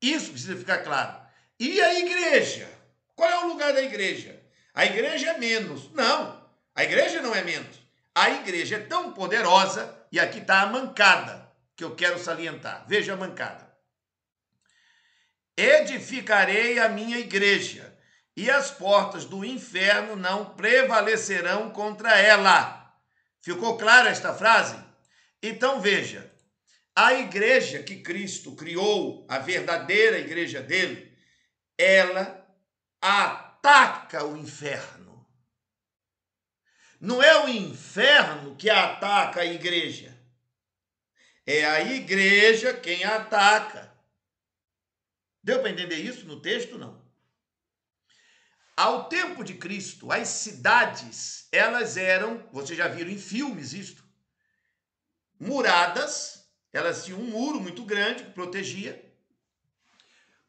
Isso precisa ficar claro. E a igreja? Qual é o lugar da igreja? A igreja é menos. Não, a igreja não é menos. A igreja é tão poderosa, e aqui está a mancada, que eu quero salientar. Veja a mancada. Edificarei a minha igreja, e as portas do inferno não prevalecerão contra ela. Ficou clara esta frase? Então veja, a igreja que Cristo criou, a verdadeira igreja dele, ela ataca o inferno. Não é o inferno que ataca a igreja. É a igreja quem a ataca. Deu para entender isso no texto? Não. Ao tempo de Cristo, as cidades, elas eram, vocês já viram em filmes isto, muradas, elas tinham um muro muito grande que protegia.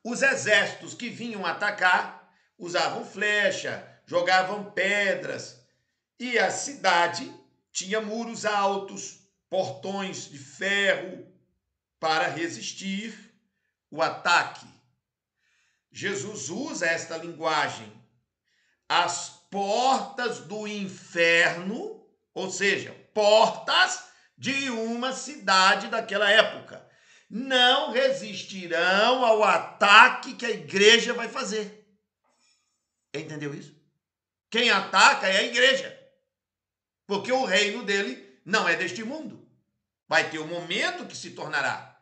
Os exércitos que vinham atacar usavam flecha, jogavam pedras, e a cidade tinha muros altos, portões de ferro para resistir o ataque. Jesus usa esta linguagem. As portas do inferno, ou seja, portas de uma cidade daquela época, não resistirão ao ataque que a igreja vai fazer. Entendeu isso? Quem ataca é a igreja. porque o reino dele não é deste mundo. Vai ter um momento que se tornará.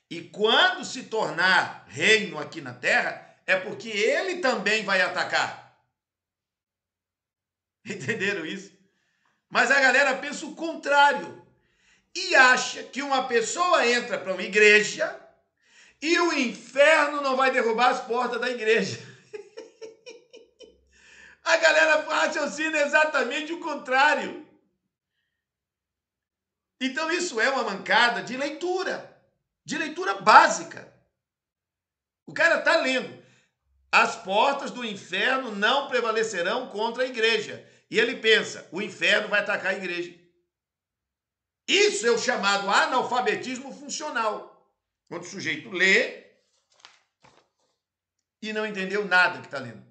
E quando se tornar reino aqui na terra, é porque ele também vai atacar. Entenderam isso? Mas a galera pensa o contrário e acha que uma pessoa entra para uma igreja e o inferno não vai derrubar as portas da igreja. A galera raciocina exatamente o contrário. Então isso é uma mancada de leitura básica. O cara está lendo. As portas do inferno não prevalecerão contra a igreja. E ele pensa, o inferno vai atacar a igreja. Isso é o chamado analfabetismo funcional. Quando o sujeito lê e não entendeu nada que está lendo.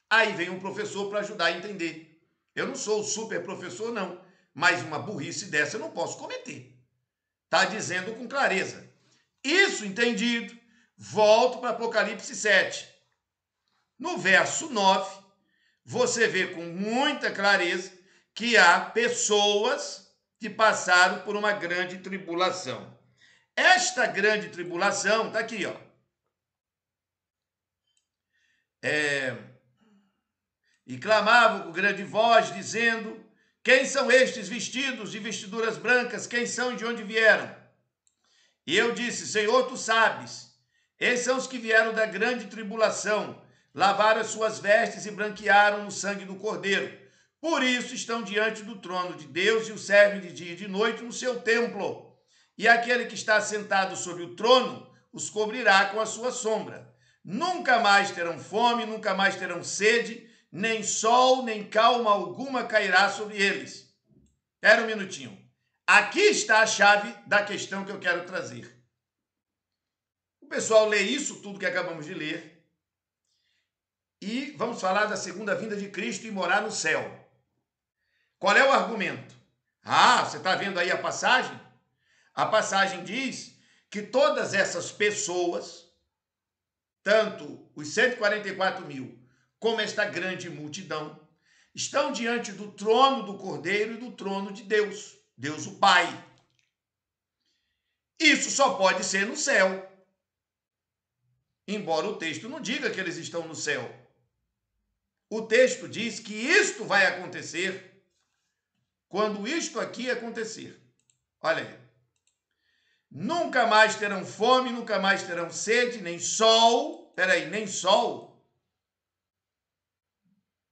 Aí vem um professor para ajudar a entender. Eu não sou o super professor, não. Mas uma burrice dessa eu não posso cometer. Está dizendo com clareza. Isso entendido, volto para Apocalipse 7. No verso 9, você vê com muita clareza que há pessoas que passaram por uma grande tribulação. Esta grande tribulação está aqui, ó. E clamavam com grande voz, dizendo: quem são estes vestidos de vestiduras brancas? Quem são e de onde vieram? E eu disse: Senhor, tu sabes. Esses são os que vieram da grande tribulação, lavaram as suas vestes e branquearam no sangue do Cordeiro. Por isso estão diante do trono de Deus e o servem de dia e de noite no seu templo. E aquele que está sentado sobre o trono os cobrirá com a sua sombra. Nunca mais terão fome, nunca mais terão sede, nem sol, nem calma alguma cairá sobre eles. Espera um minutinho. Aqui está a chave da questão que eu quero trazer. O pessoal lê isso tudo que acabamos de ler e vamos falar da segunda vinda de Cristo e morar no céu. Qual é o argumento? Ah, você está vendo aí a passagem? A passagem diz que todas essas pessoas, tanto os 144 mil como esta grande multidão, estão diante do trono do Cordeiro e do trono de Deus, Deus o Pai. Isso só pode ser no céu. Embora o texto não diga que eles estão no céu. O texto diz que isto vai acontecer quando isto aqui acontecer. Olha aí. Nunca mais terão fome, nunca mais terão sede, nem sol. Nem sol.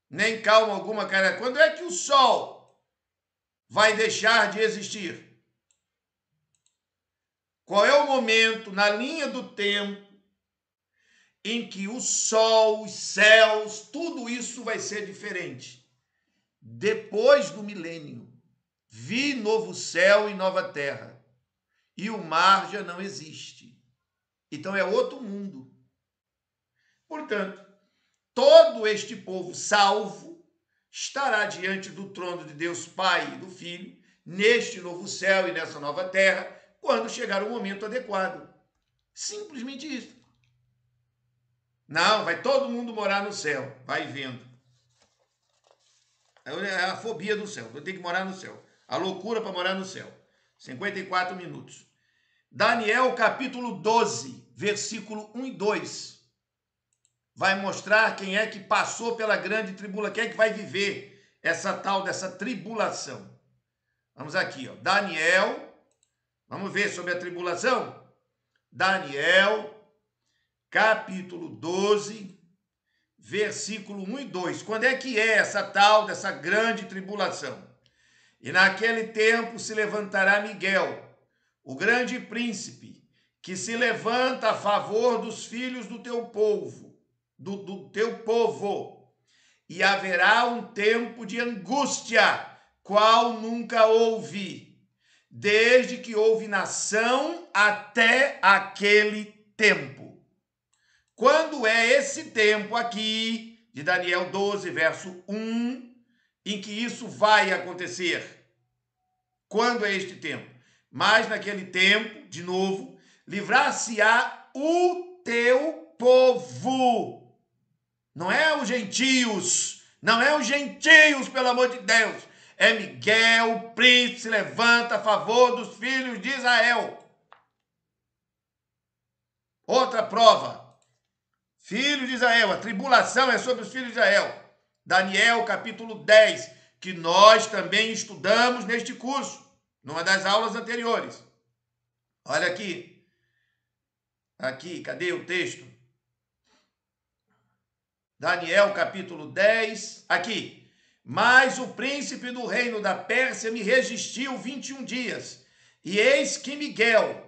Nem calma alguma, cara. Quando é que o sol vai deixar de existir? Qual é o momento na linha do tempo em que o sol, os céus, tudo isso vai ser diferente? Depois do milênio, vi novo céu e nova terra, e o mar já não existe. Então é outro mundo. Portanto, todo este povo salvo estará diante do trono de Deus Pai e do Filho, neste novo céu e nessa nova terra, quando chegar o momento adequado. Simplesmente isso. Não, vai todo mundo morar no céu. Vai vendo. É a fobia do céu. Eu tenho que morar no céu. A loucura para morar no céu. 54 minutos. Daniel capítulo 12, versículo 1 e 2. Vai mostrar quem é que passou pela grande tribulação, quem é que vai viver essa tal dessa tribulação. Vamos aqui, ó. Daniel, vamos ver sobre a tribulação? Daniel, capítulo 12, versículo 1 e 2. Quando é que é essa tal dessa grande tribulação? E naquele tempo se levantará Miguel, o grande príncipe, que se levanta a favor dos filhos do teu povo, do teu povo, e haverá um tempo de angústia, qual nunca houve, desde que houve nação até aquele tempo. Quando é esse tempo aqui, de Daniel 12, verso 1, em que isso vai acontecer? Quando é este tempo? Mas naquele tempo, de novo, livrar-se-á o teu povo. Não é os gentios, não é os gentios, pelo amor de Deus. É Miguel, o príncipe, se levanta a favor dos filhos de Israel. Outra prova. Filhos de Israel, a tribulação é sobre os filhos de Israel. Daniel, capítulo 10, que nós também estudamos neste curso, numa das aulas anteriores. Olha aqui. Aqui, cadê o texto? Daniel, capítulo 10, aqui. Mas o príncipe do reino da Pérsia me resistiu 21 dias. E eis que Miguel,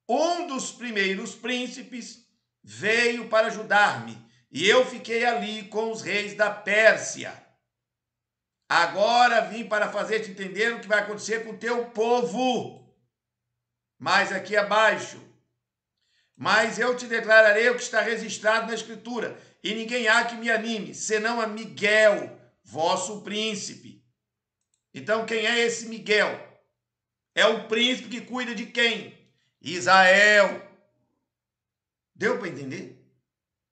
um dos primeiros príncipes, veio para ajudar-me. E eu fiquei ali com os reis da Pérsia. Agora vim para fazer-te entender o que vai acontecer com o teu povo. Mais aqui abaixo. Mas eu te declararei o que está registrado na Escritura, e ninguém há que me anime, senão a Miguel, vosso príncipe. Então, quem é esse Miguel? É o príncipe que cuida de quem? Israel. Deu para entender?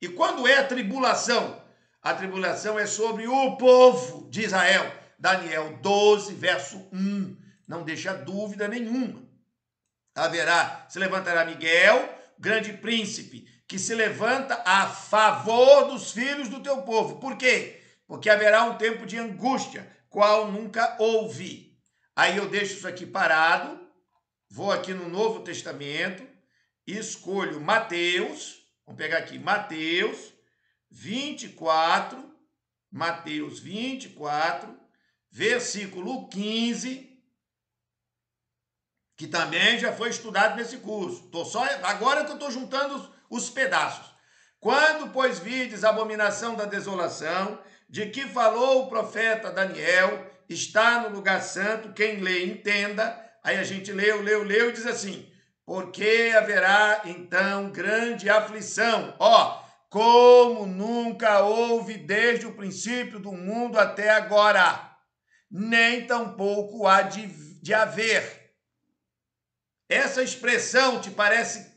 E quando é a tribulação? A tribulação é sobre o povo de Israel. Daniel 12, verso 1. Não deixa dúvida nenhuma. Se levantará Miguel, grande príncipe, que se levanta a favor dos filhos do teu povo. Por quê? Porque haverá um tempo de angústia, qual nunca houve. Aí eu deixo isso aqui parado, vou aqui no Novo Testamento, escolho Mateus, vamos pegar aqui, Mateus 24, versículo 15, que também já foi estudado nesse curso. Agora que eu estou juntando os pedaços. Quando, pois, vides a abominação da desolação, de que falou o profeta Daniel, está no lugar santo, quem lê, entenda. Aí a gente leu e diz assim, porque haverá, então, grande aflição. Como nunca houve desde o princípio do mundo até agora, nem tampouco há de haver. Essa expressão te parece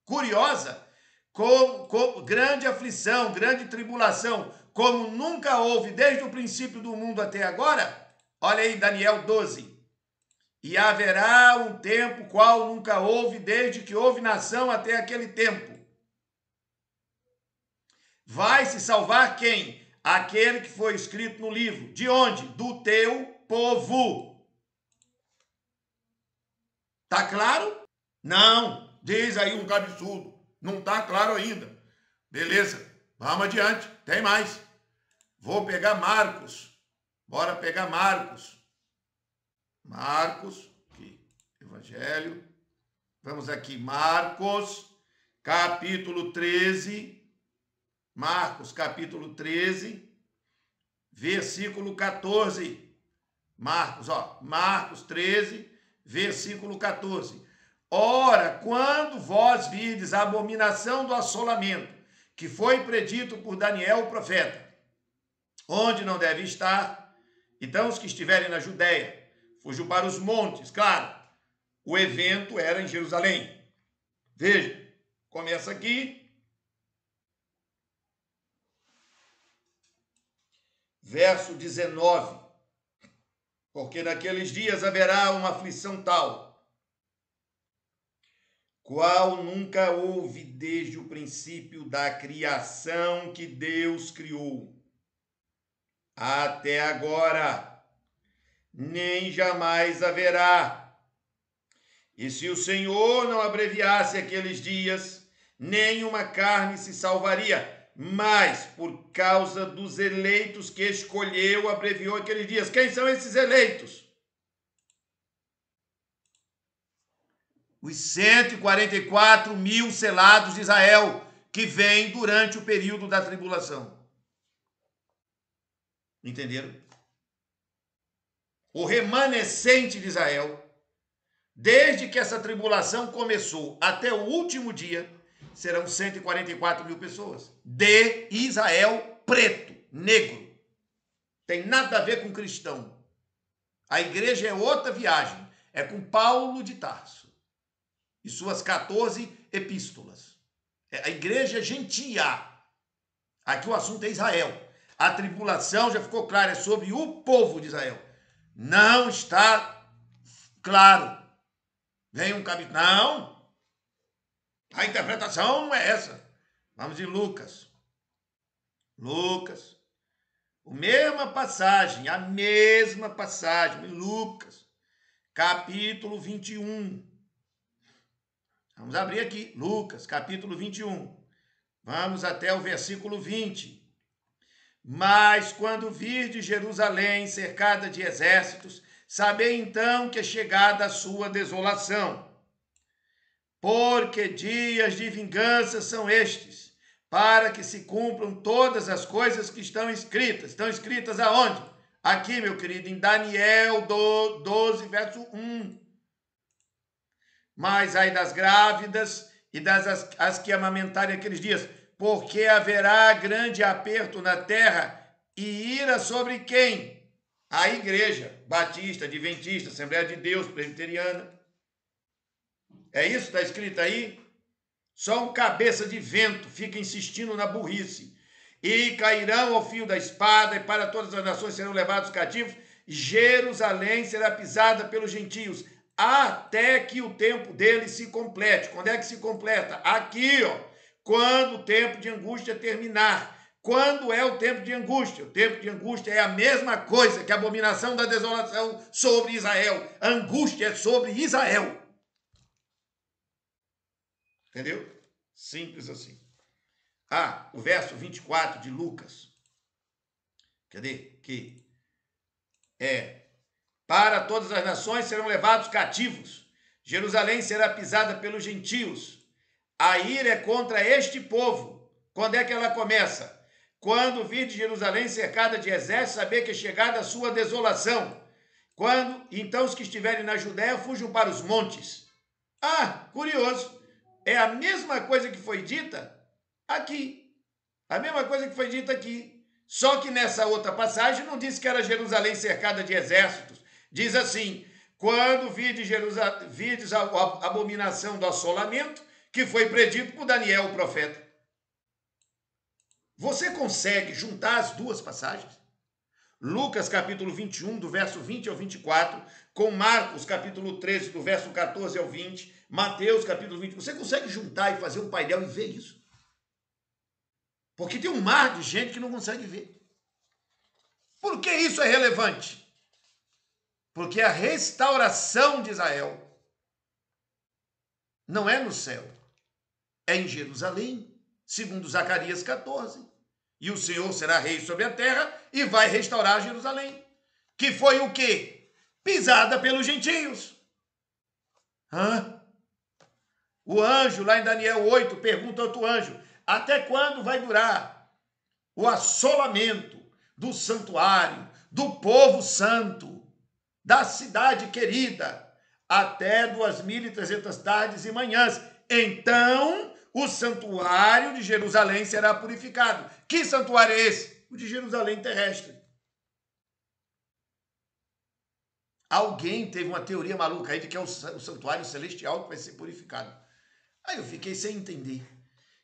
curiosa? Com grande aflição, grande tribulação, como nunca houve desde o princípio do mundo até agora? Olha aí, Daniel 12. E haverá um tempo qual nunca houve desde que houve nação até aquele tempo. Vai se salvar quem? Aquele que foi escrito no livro. De onde? Do teu povo. Tá claro? Não. Diz aí um absurdo. Não tá claro ainda. Beleza. Vamos adiante. Tem mais. Vou pegar Marcos. Bora pegar Marcos. Marcos. Aqui. Evangelho. Vamos aqui. Marcos. Capítulo 13. Marcos, capítulo 13. Versículo 14. Marcos 13. Versículo 14. Ora, quando vós virdes a abominação do assolamento, que foi predito por Daniel o profeta, onde não deve estar, então os que estiverem na Judéia, fujam para os montes. Claro, o evento era em Jerusalém. Veja, começa aqui, verso 19. Porque naqueles dias haverá uma aflição tal, qual nunca houve desde o princípio da criação que Deus criou, até agora, nem jamais haverá. E se o Senhor não abreviasse aqueles dias, nenhuma carne se salvaria, mas por causa dos eleitos que escolheu, abreviou aqueles dias. Quem são esses eleitos? Os 144 mil selados de Israel, que vêm durante o período da tribulação. Entenderam? O remanescente de Israel, desde que essa tribulação começou até o último dia, serão 144 mil pessoas. De Israel preto, negro. Tem nada a ver com cristão. A igreja é outra viagem. É com Paulo de Tarso e suas 14 epístolas. A igreja gentia. Aqui o assunto é Israel. A tribulação, já ficou claro, é sobre o povo de Israel. Não está claro. Vem um capítulo. Não. A interpretação não é essa. Vamos em Lucas. Lucas. A mesma passagem, em Lucas, capítulo 21. Vamos abrir aqui, Lucas, capítulo 21. Vamos até o versículo 20. Mas quando virdes Jerusalém cercada de exércitos, sabei então que é chegada a sua desolação. Porque dias de vingança são estes, para que se cumpram todas as coisas que estão escritas. Estão escritas aonde? Aqui, meu querido, em Daniel 12, verso 1. Mas ai das grávidas e das as que amamentarem aqueles dias, porque haverá grande aperto na terra e ira sobre quem? A igreja batista, adventista, Assembleia de Deus, presbiteriana. É isso que está escrito aí? Só um cabeça de vento fica insistindo na burrice. E cairão ao fio da espada, e para todas as nações serão levados cativos. Jerusalém será pisada pelos gentios, até que o tempo dele se complete. Quando é que se completa? Aqui, ó. Quando o tempo de angústia terminar. Quando é o tempo de angústia? O tempo de angústia é a mesma coisa que a abominação da desolação sobre Israel. A angústia é sobre Israel. Entendeu? Simples assim. O verso 24 de Lucas. Cadê? Que para todas as nações serão levados cativos. Jerusalém será pisada pelos gentios. A ira é contra este povo. Quando é que ela começa? Quando vir de Jerusalém cercada de exércitos, saber que é chegada a sua desolação. Quando, então, os que estiverem na Judéia fujam para os montes. Curioso. É a mesma coisa que foi dita aqui. A mesma coisa que foi dita aqui. Só que nessa outra passagem não diz que era Jerusalém cercada de exércitos. Diz assim: quando virdes a abominação do assolamento, que foi predito por Daniel, o profeta. Você consegue juntar as duas passagens? Lucas capítulo 21, do verso 20 ao 24, com Marcos capítulo 13, do verso 14 ao 20, Mateus capítulo 20. Você consegue juntar e fazer um painel e ver isso? Porque tem um mar de gente que não consegue ver. Por que isso é relevante? Porque a restauração de Israel não é no céu, é em Jerusalém, segundo Zacarias 14. E o Senhor será rei sobre a terra e vai restaurar Jerusalém. Que foi o quê? Pisada pelos gentios. O anjo, lá em Daniel 8, pergunta ao outro anjo: até quando vai durar o assolamento do santuário, do povo santo, da cidade querida? Até 2.300 tardes e manhãs. Então o santuário de Jerusalém será purificado. Que santuário é esse? O de Jerusalém terrestre. Alguém teve uma teoria maluca aí de que é o santuário celestial que vai ser purificado. Aí eu fiquei sem entender.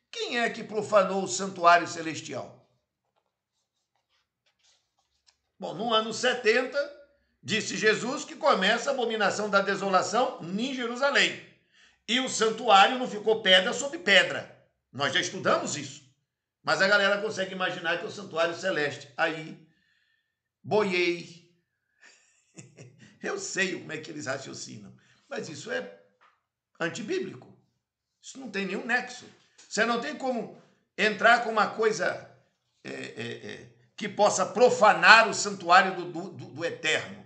Quem é que profanou o santuário celestial? Bom, no ano 70, disse Jesus que começa a abominação da desolação em Jerusalém. E o santuário não ficou pedra sobre pedra. Nós já estudamos isso. Mas a galera consegue imaginar que é o santuário celeste. Aí, boiei. Eu sei como é que eles raciocinam. Mas isso é antibíblico. Isso não tem nenhum nexo. Você não tem como entrar com uma coisa que possa profanar o santuário do Eterno.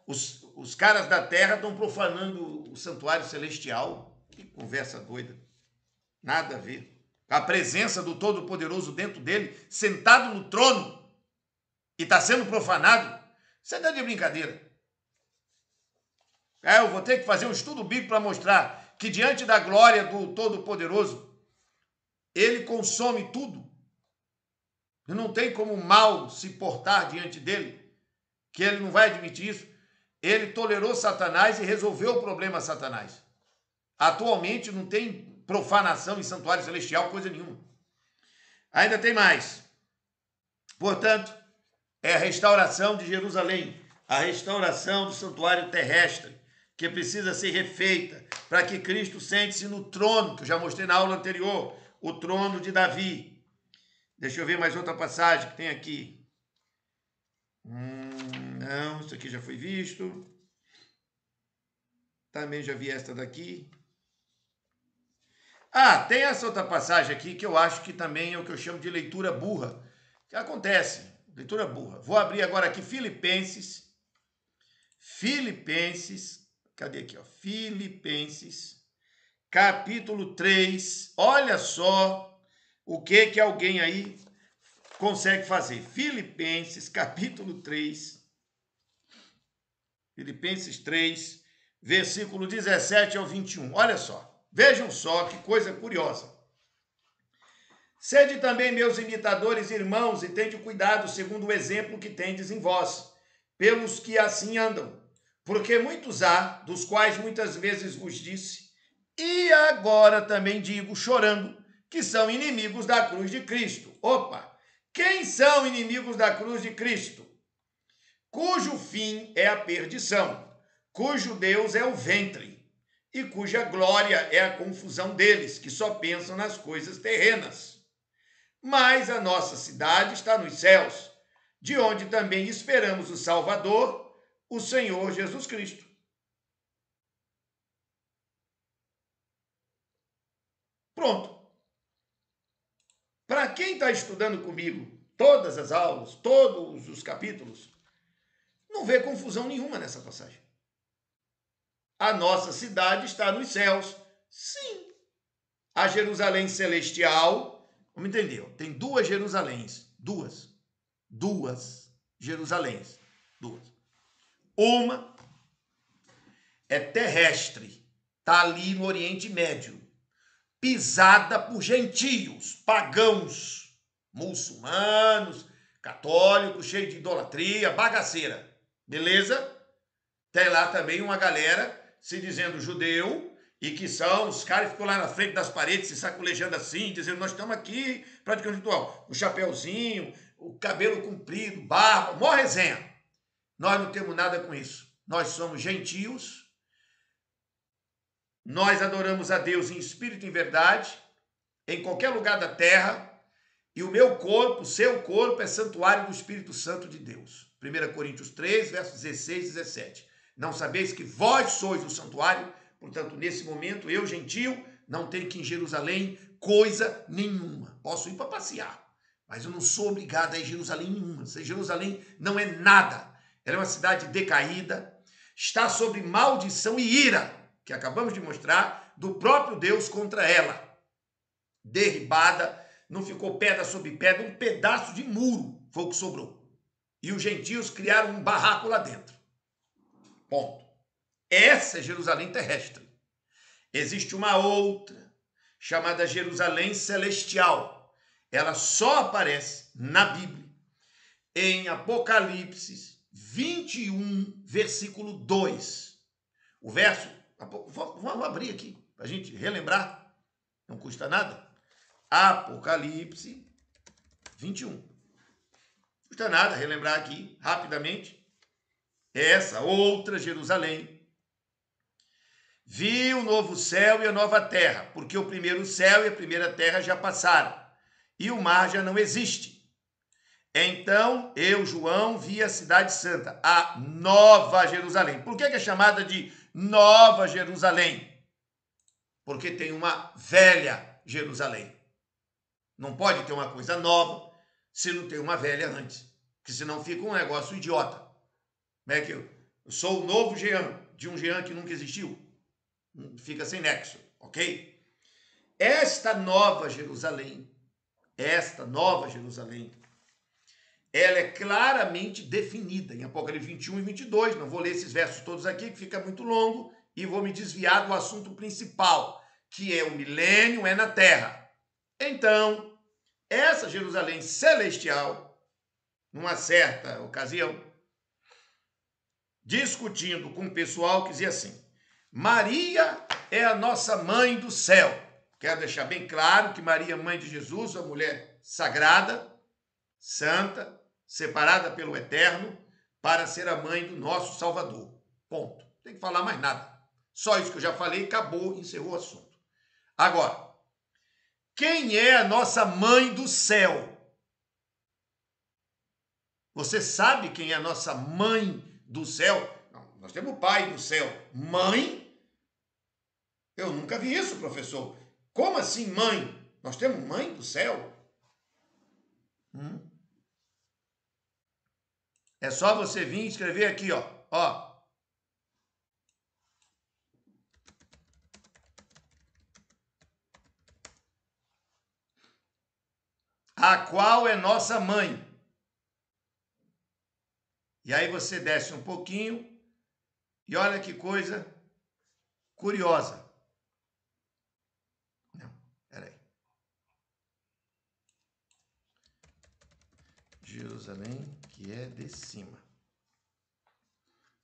Os caras da terra estão profanando o santuário celestial. Que conversa doida. Nada a ver. A presença do Todo-Poderoso dentro dele, sentado no trono, e está sendo profanado. Você está de brincadeira. Eu vou ter que fazer um estudo bíblico para mostrar que diante da glória do Todo-Poderoso, ele consome tudo. E não tem como o mal se portar diante dele, que ele não vai admitir isso. Ele tolerou Satanás e resolveu o problema Satanás. Atualmente não tem profanação em santuário celestial, coisa nenhuma. Ainda tem mais. Portanto, é a restauração de Jerusalém, a restauração do santuário terrestre, que precisa ser refeita para que Cristo sente-se no trono, que eu já mostrei na aula anterior, o trono de Davi. Deixa eu ver mais outra passagem que tem aqui. Não, isso aqui já foi visto. Também já vi esta daqui. Tem essa outra passagem aqui que eu acho que também é o que eu chamo de leitura burra. Que acontece, leitura burra. Vou abrir agora aqui Filipenses, cadê aqui, ó? Filipenses, capítulo 3. Olha só o que alguém aí consegue fazer. Filipenses, capítulo 3. Filipenses 3, versículo 17 ao 21. Olha só. Vejam só que coisa curiosa. Sede também meus imitadores, irmãos, e tende cuidado segundo o exemplo que tendes em vós, pelos que assim andam. Porque muitos há, dos quais muitas vezes vos disse, e agora também digo, chorando, que são inimigos da cruz de Cristo. Opa! Quem são inimigos da cruz de Cristo? Cujo fim é a perdição, cujo Deus é o ventre, e cuja glória é a confusão deles, que só pensam nas coisas terrenas. Mas a nossa cidade está nos céus, de onde também esperamos o Salvador, o Senhor Jesus Cristo. Pronto. Para quem está estudando comigo todas as aulas, todos os capítulos, não vê confusão nenhuma nessa passagem. A nossa cidade está nos céus. Sim. A Jerusalém celestial, vamos entender, tem duas Jerusaléns. Duas Jerusaléns. Uma é terrestre, está ali no Oriente Médio, pisada por gentios, pagãos, muçulmanos, católicos, cheios de idolatria, bagaceira. Beleza? Tem lá também uma galera se dizendo judeu, e que são os caras que ficam lá na frente das paredes se sacolejando assim, dizendo, nós estamos aqui praticando ritual. O chapéuzinho, o cabelo comprido, barba, mó resenha. Nós não temos nada com isso. Nós somos gentios, nós adoramos a Deus em espírito e em verdade, em qualquer lugar da terra, e o meu corpo, o seu corpo, é santuário do Espírito Santo de Deus. 1 Coríntios 3, versos 16 e 17. Não sabeis que vós sois o santuário? Portanto, nesse momento, eu, gentio, não tenho que ir em Jerusalém coisa nenhuma. Posso ir para passear, mas eu não sou obrigado a ir em Jerusalém nenhuma. Jerusalém não é nada. Ela é uma cidade decaída, está sob maldição e ira, que acabamos de mostrar, do próprio Deus contra ela. Derribada, não ficou pedra sobre pedra, um pedaço de muro foi o que sobrou. E os gentios criaram um barraco lá dentro. Ponto. Essa é Jerusalém terrestre. Existe uma outra, chamada Jerusalém celestial. Ela só aparece na Bíblia, em Apocalipse 21, versículo 2. O verso, vamos abrir aqui, para a gente relembrar, não custa nada. Apocalipse 21. Não custa nada relembrar aqui, rapidamente. Essa outra Jerusalém. Vi o novo céu e a nova terra, porque o primeiro céu e a primeira terra já passaram, e o mar já não existe. Então eu, João, vi a cidade santa, a Nova Jerusalém. Por que é chamada de Nova Jerusalém? Porque tem uma velha Jerusalém. Não pode ter uma coisa nova se não tem uma velha antes, porque senão fica um negócio idiota. Como é que eu sou o novo Jean, de um Jean que nunca existiu? Fica sem nexo, ok? Esta nova Jerusalém, ela é claramente definida em Apocalipse 21 e 22. Não vou ler esses versos todos aqui, que fica muito longo, e vou me desviar do assunto principal, que é o milênio, é na terra. Então, essa Jerusalém celestial, numa certa ocasião, discutindo com o pessoal que dizia assim, Maria é a nossa mãe do céu. Quero deixar bem claro que Maria, mãe de Jesus, uma mulher sagrada, santa, separada pelo Eterno para ser a mãe do nosso Salvador. Ponto. Não tem que falar mais nada. Só isso que eu já falei, acabou, encerrou o assunto. Agora, quem é a nossa mãe do céu? Você sabe quem é a nossa mãe do céu? Não, nós temos o pai do céu. Mãe? Eu nunca vi isso, professor. Como assim mãe? Nós temos mãe do céu? É só você vir escrever aqui, ó. Ó. A qual é nossa mãe? E aí você desce um pouquinho e olha que coisa curiosa. Não, peraí. Jerusalém, que é de cima.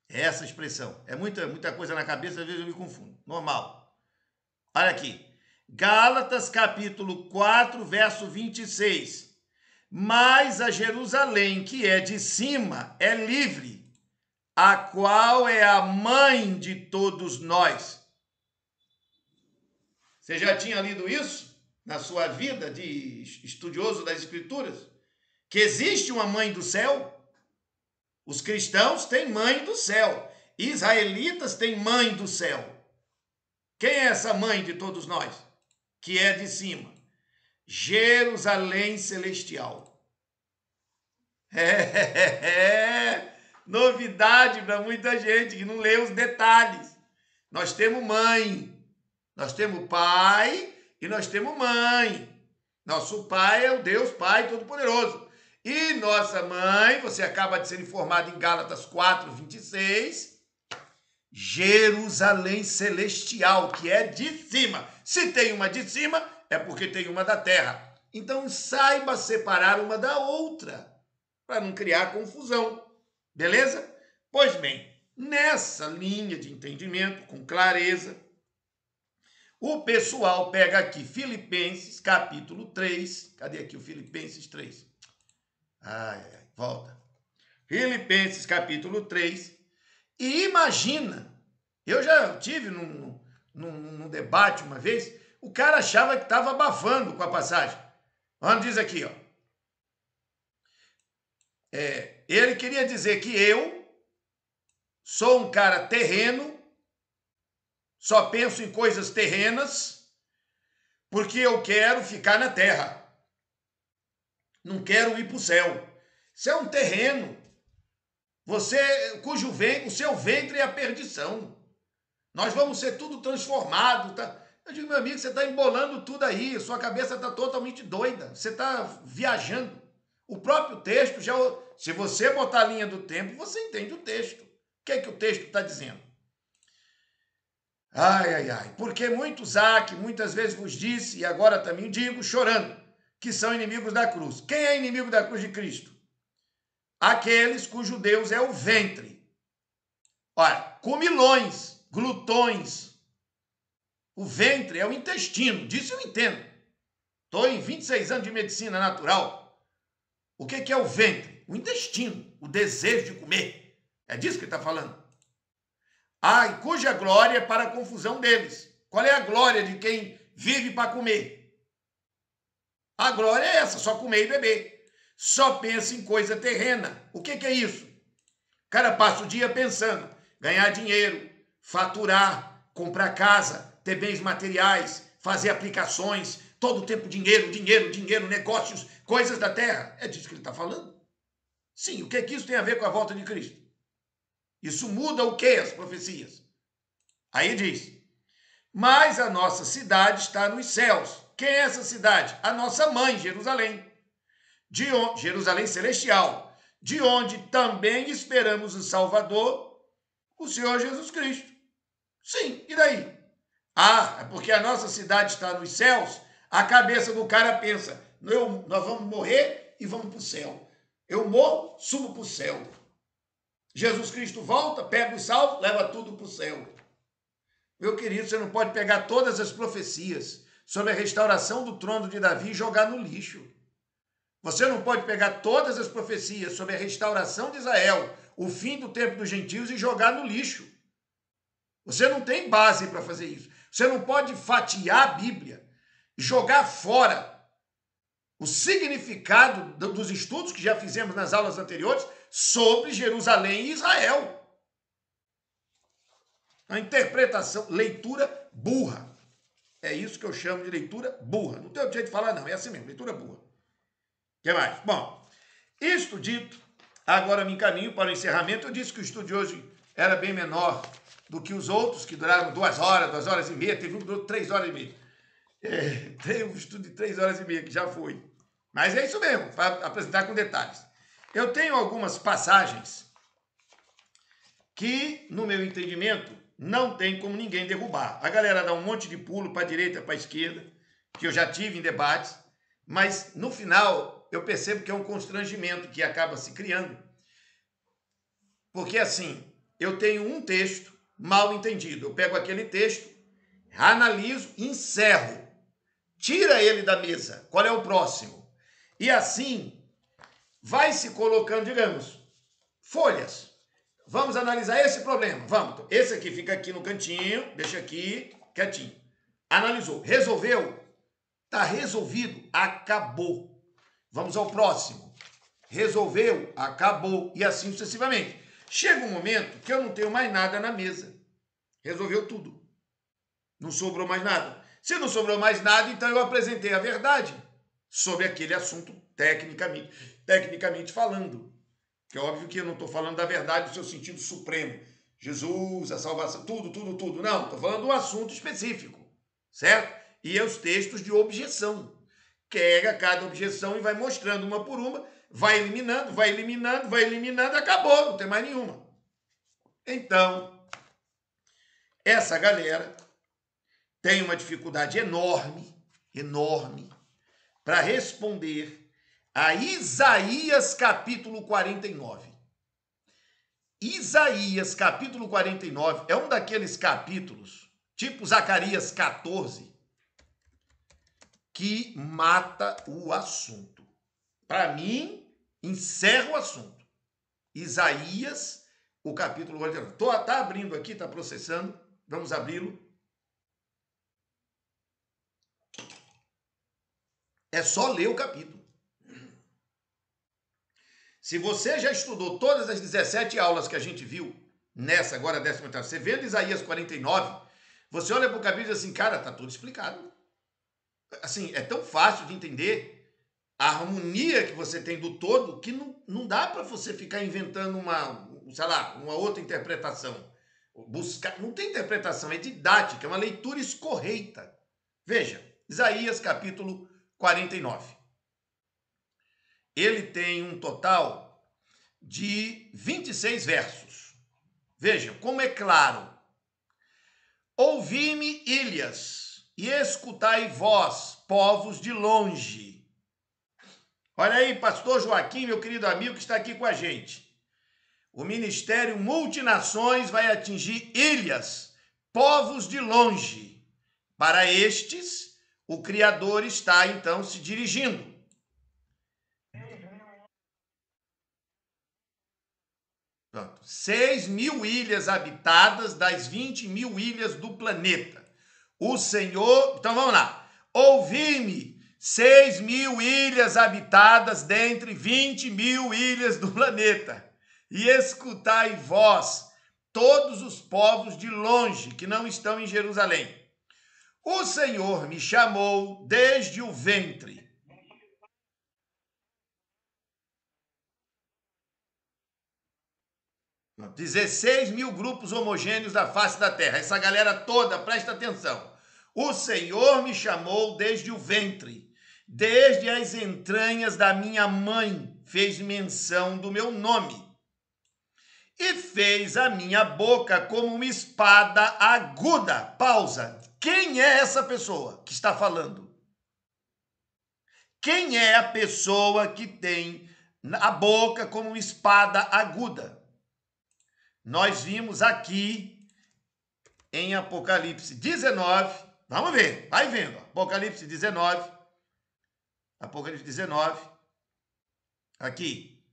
É essa expressão. É muita coisa na cabeça, às vezes eu me confundo. Normal. Olha aqui. Gálatas, capítulo 4, verso 26. Mas a Jerusalém, que é de cima, é livre, a qual é a mãe de todos nós. Você já tinha lido isso na sua vida de estudioso das Escrituras? Que existe uma mãe do céu? Os cristãos têm mãe do céu. Israelitas têm mãe do céu. Quem é essa mãe de todos nós? Que é de cima. Jerusalém celestial. Novidade para muita gente que não lê os detalhes. Nós temos mãe, nós temos pai e nós temos mãe. Nosso pai é o Deus Pai Todo-Poderoso. E nossa mãe, você acaba de ser informado em Gálatas 4, 26, Jerusalém celestial, que é de cima. Se tem uma de cima, é porque tem uma da terra. Então saiba separar uma da outra, para não criar confusão. Beleza? Pois bem, nessa linha de entendimento, com clareza, o pessoal pega aqui Filipenses, capítulo 3. Cadê aqui o Filipenses 3? Volta. Filipenses, capítulo 3. E imagina, eu já tive num debate uma vez, o cara achava que estava abafando com a passagem. Onde diz aqui, ó. Ele queria dizer que eu sou um cara terreno, só penso em coisas terrenas, porque eu quero ficar na terra. Não quero ir para o céu. Isso é um terreno. O seu ventre é a perdição. Nós vamos ser tudo transformado. Tá? Eu digo, meu amigo, você está embolando tudo aí, sua cabeça está totalmente doida, você está viajando. O próprio texto, se você botar a linha do tempo, você entende o texto. O que é que o texto está dizendo? Porque muitos há que muitas vezes vos disse, e agora também digo, chorando, que são inimigos da cruz. Quem é inimigo da cruz de Cristo? Aqueles cujo Deus é o ventre. Olha, comilões, glutões. O ventre é o intestino, disso eu entendo. Estou em 26 anos de medicina natural. O que é o ventre? O intestino, o desejo de comer. É disso que ele está falando. E cuja glória é para a confusão deles. Qual é a glória de quem vive para comer? A glória é essa, só comer e beber. Só pensa em coisa terrena. O que é isso? O cara passa o dia pensando, ganhar dinheiro, faturar, comprar casa, ter bens materiais, fazer aplicações, todo o tempo dinheiro, negócios, coisas da terra. É disso que ele está falando? Sim, o que isso tem a ver com a volta de Cristo? Isso muda o que as profecias? Aí diz, mas a nossa cidade está nos céus. Quem é essa cidade? A nossa mãe, Jerusalém. Jerusalém celestial, de onde também esperamos o Salvador, o Senhor Jesus Cristo. Sim, e daí? É porque a nossa cidade está nos céus, a cabeça do cara pensa, nós vamos morrer e vamos para o céu. Eu morro, subo para o céu. Jesus Cristo volta, pega o salvo, leva tudo para o céu. Meu querido, você não pode pegar todas as profecias sobre a restauração do trono de Davi e jogar no lixo. Você não pode pegar todas as profecias sobre a restauração de Israel, o fim do tempo dos gentios e jogar no lixo. Você não tem base para fazer isso. Você não pode fatiar a Bíblia, jogar fora o significado dos estudos que já fizemos nas aulas anteriores sobre Jerusalém e Israel. A interpretação, leitura burra. É isso que eu chamo de leitura burra. Não tem outro jeito de falar, não. É assim mesmo, leitura burra. O que mais? Bom, isto dito, agora me encaminho para o encerramento. Eu disse que o estudo de hoje era bem menor do que os outros, que duraram 2 horas e meia. Teve um que durou 3 horas e meia. Tem um estudo de 3 horas e meia, que já foi. Mas é isso mesmo, para apresentar com detalhes. Eu tenho algumas passagens que, no meu entendimento, não tem como ninguém derrubar. A galera dá um monte de pulo para a direita, para a esquerda, que eu já tive em debates, mas no final eu percebo que é um constrangimento que acaba se criando. Porque assim, eu tenho um texto mal entendido. Eu pego aquele texto, analiso, encerro, tira ele da mesa. Qual é o próximo? E assim vai se colocando, digamos, folhas. Vamos analisar esse problema. Vamos. Esse aqui fica aqui no cantinho, deixa aqui, quietinho. Analisou. Resolveu? Está resolvido. Acabou. Vamos ao próximo. Resolveu? Acabou. E assim sucessivamente. Chega um momento que eu não tenho mais nada na mesa. Resolveu tudo. Não sobrou mais nada. Se não sobrou mais nada, então eu apresentei a verdade sobre aquele assunto tecnicamente falando. Que é óbvio que eu não estou falando da verdade no seu sentido supremo. Jesus, a salvação, tudo. Não, estou falando de um assunto específico, certo? E é os textos de objeção. Pega cada objeção e vai mostrando uma por uma, vai eliminando, acabou, não tem mais nenhuma. Então, essa galera tem uma dificuldade enorme, para responder a Isaías capítulo 49. Isaías capítulo 49 é um daqueles capítulos, tipo Zacarias 14, que mata o assunto. Para mim, encerra o assunto. Isaías, o capítulo 49. Tá abrindo aqui, tá processando. Vamos abri-lo. É só ler o capítulo. Se você já estudou todas as 17 aulas que a gente viu, nessa agora, 18ª, você vendo Isaías 49, você olha para o capítulo e diz assim, cara, tá tudo explicado. Assim, é tão fácil de entender a harmonia que você tem do todo que não dá para você ficar inventando uma outra interpretação. Não tem interpretação, é didática, é uma leitura escorreita. Veja, Isaías capítulo 49. Ele tem um total de 26 versos. Veja como é claro. Ouvi-me, ilhas, e escutai vós, povos de longe. Olha aí, pastor Joaquim, meu querido amigo que está aqui com a gente. O Ministério Multinações vai atingir ilhas, povos de longe. Para estes, o Criador está, então, se dirigindo. Pronto. 6.000 ilhas habitadas das 20.000 ilhas do planeta. O Senhor... Então, vamos lá. Ouvi-me, 6.000 ilhas habitadas dentre 20.000 ilhas do planeta. E escutai vós, todos os povos de longe que não estão em Jerusalém. O Senhor me chamou desde o ventre. 16.000 grupos homogêneos da face da terra. Essa galera toda, presta atenção. O Senhor me chamou desde o ventre, desde as entranhas da minha mãe, fez menção do meu nome. E fez a minha boca como uma espada aguda. Pausa. Quem é essa pessoa que está falando? Quem é a pessoa que tem a boca como uma espada aguda? Nós vimos aqui em Apocalipse 19, vamos ver, vai vendo, Apocalipse 19, Aqui.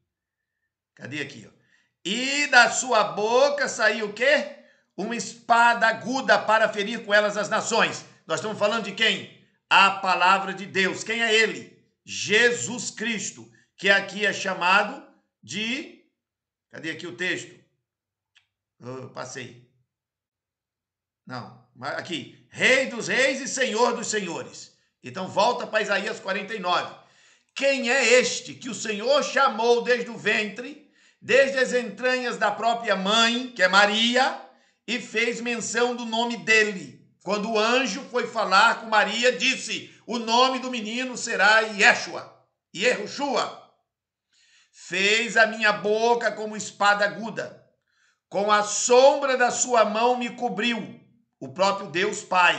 Cadê aqui? Ó? E da sua boca saiu o quê? Uma espada aguda para ferir com elas as nações. Nós estamos falando de quem? A palavra de Deus. Quem é ele? Jesus Cristo, que aqui é chamado de... Cadê aqui o texto? Eu passei. Não, aqui. Rei dos reis e Senhor dos senhores. Então volta para Isaías 49. Quem é este que o Senhor chamou desde o ventre, desde as entranhas da própria mãe, que é Maria, e fez menção do nome dele? Quando o anjo foi falar com Maria, disse: o nome do menino será Yeshua, Yehoshua. Fez a minha boca como espada aguda, com a sombra da sua mão me cobriu, o próprio Deus Pai,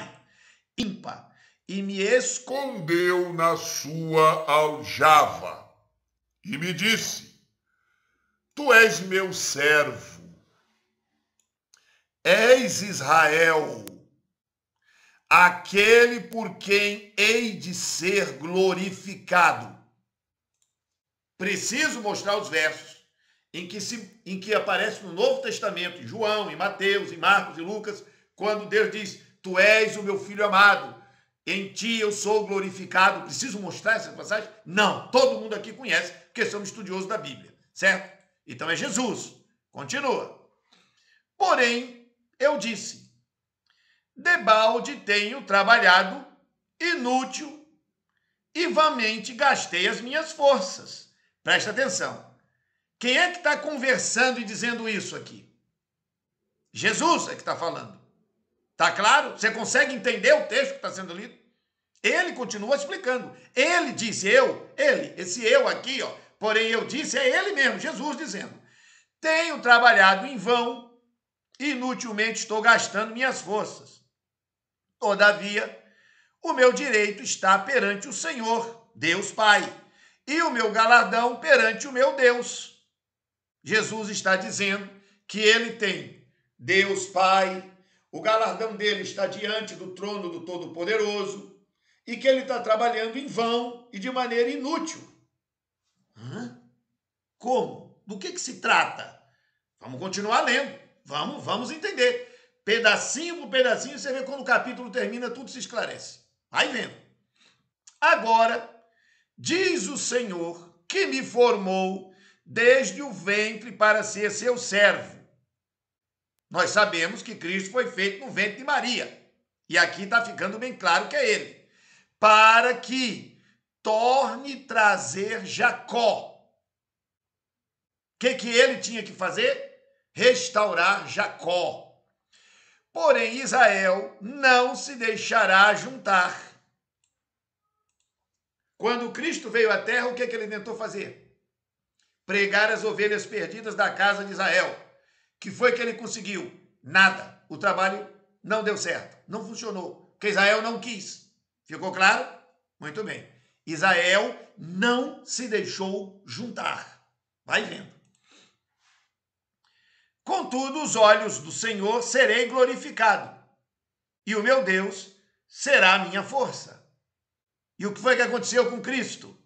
ímpar, e me escondeu na sua aljava, e me disse: tu és meu servo, és Israel, aquele por quem hei de ser glorificado. Preciso mostrar os versos em que aparece no Novo Testamento, em João, em Mateus, em Marcos e Lucas, quando Deus diz: tu és o meu filho amado, em ti eu sou glorificado. Preciso mostrar essa passagem? Não, todo mundo aqui conhece, porque somos estudiosos da Bíblia, certo? Então é Jesus. Continua. Porém, eu disse: debalde tenho trabalhado, inútil, e vamente gastei as minhas forças. Presta atenção. Quem é que está conversando e dizendo isso aqui? Jesus é que está falando. Tá claro? Você consegue entender o texto que está sendo lido? Ele continua explicando. Ele disse, esse eu aqui, ó. Porém eu disse, é ele mesmo, Jesus dizendo: tenho trabalhado em vão, inutilmente estou gastando minhas forças. Todavia, o meu direito está perante o Senhor, Deus Pai, e o meu galardão perante o meu Deus. Jesus está dizendo que ele tem Deus Pai, o galardão dele está diante do trono do Todo-Poderoso, e que ele está trabalhando em vão e de maneira inútil. Como? Do que se trata? Vamos continuar lendo. Vamos entender. Pedacinho por pedacinho, você vê quando o capítulo termina, tudo se esclarece. Vai vendo. Agora, diz o Senhor, que me formou desde o ventre para ser seu servo. Nós sabemos que Cristo foi feito no ventre de Maria. E aqui está ficando bem claro que é ele. Para que torne trazer Jacó. O que ele tinha que fazer? Restaurar Jacó. Porém, Israel não se deixará juntar. Quando Cristo veio à terra, o que ele tentou fazer? Pregar as ovelhas perdidas da casa de Israel. Que foi que ele conseguiu? Nada. O trabalho não deu certo. Não funcionou. Porque Israel não quis. Ficou claro? Muito bem. Israel não se deixou juntar. Vai vendo. Contudo, os olhos do Senhor serei glorificado, e o meu Deus será a minha força. E o que foi que aconteceu com Cristo? O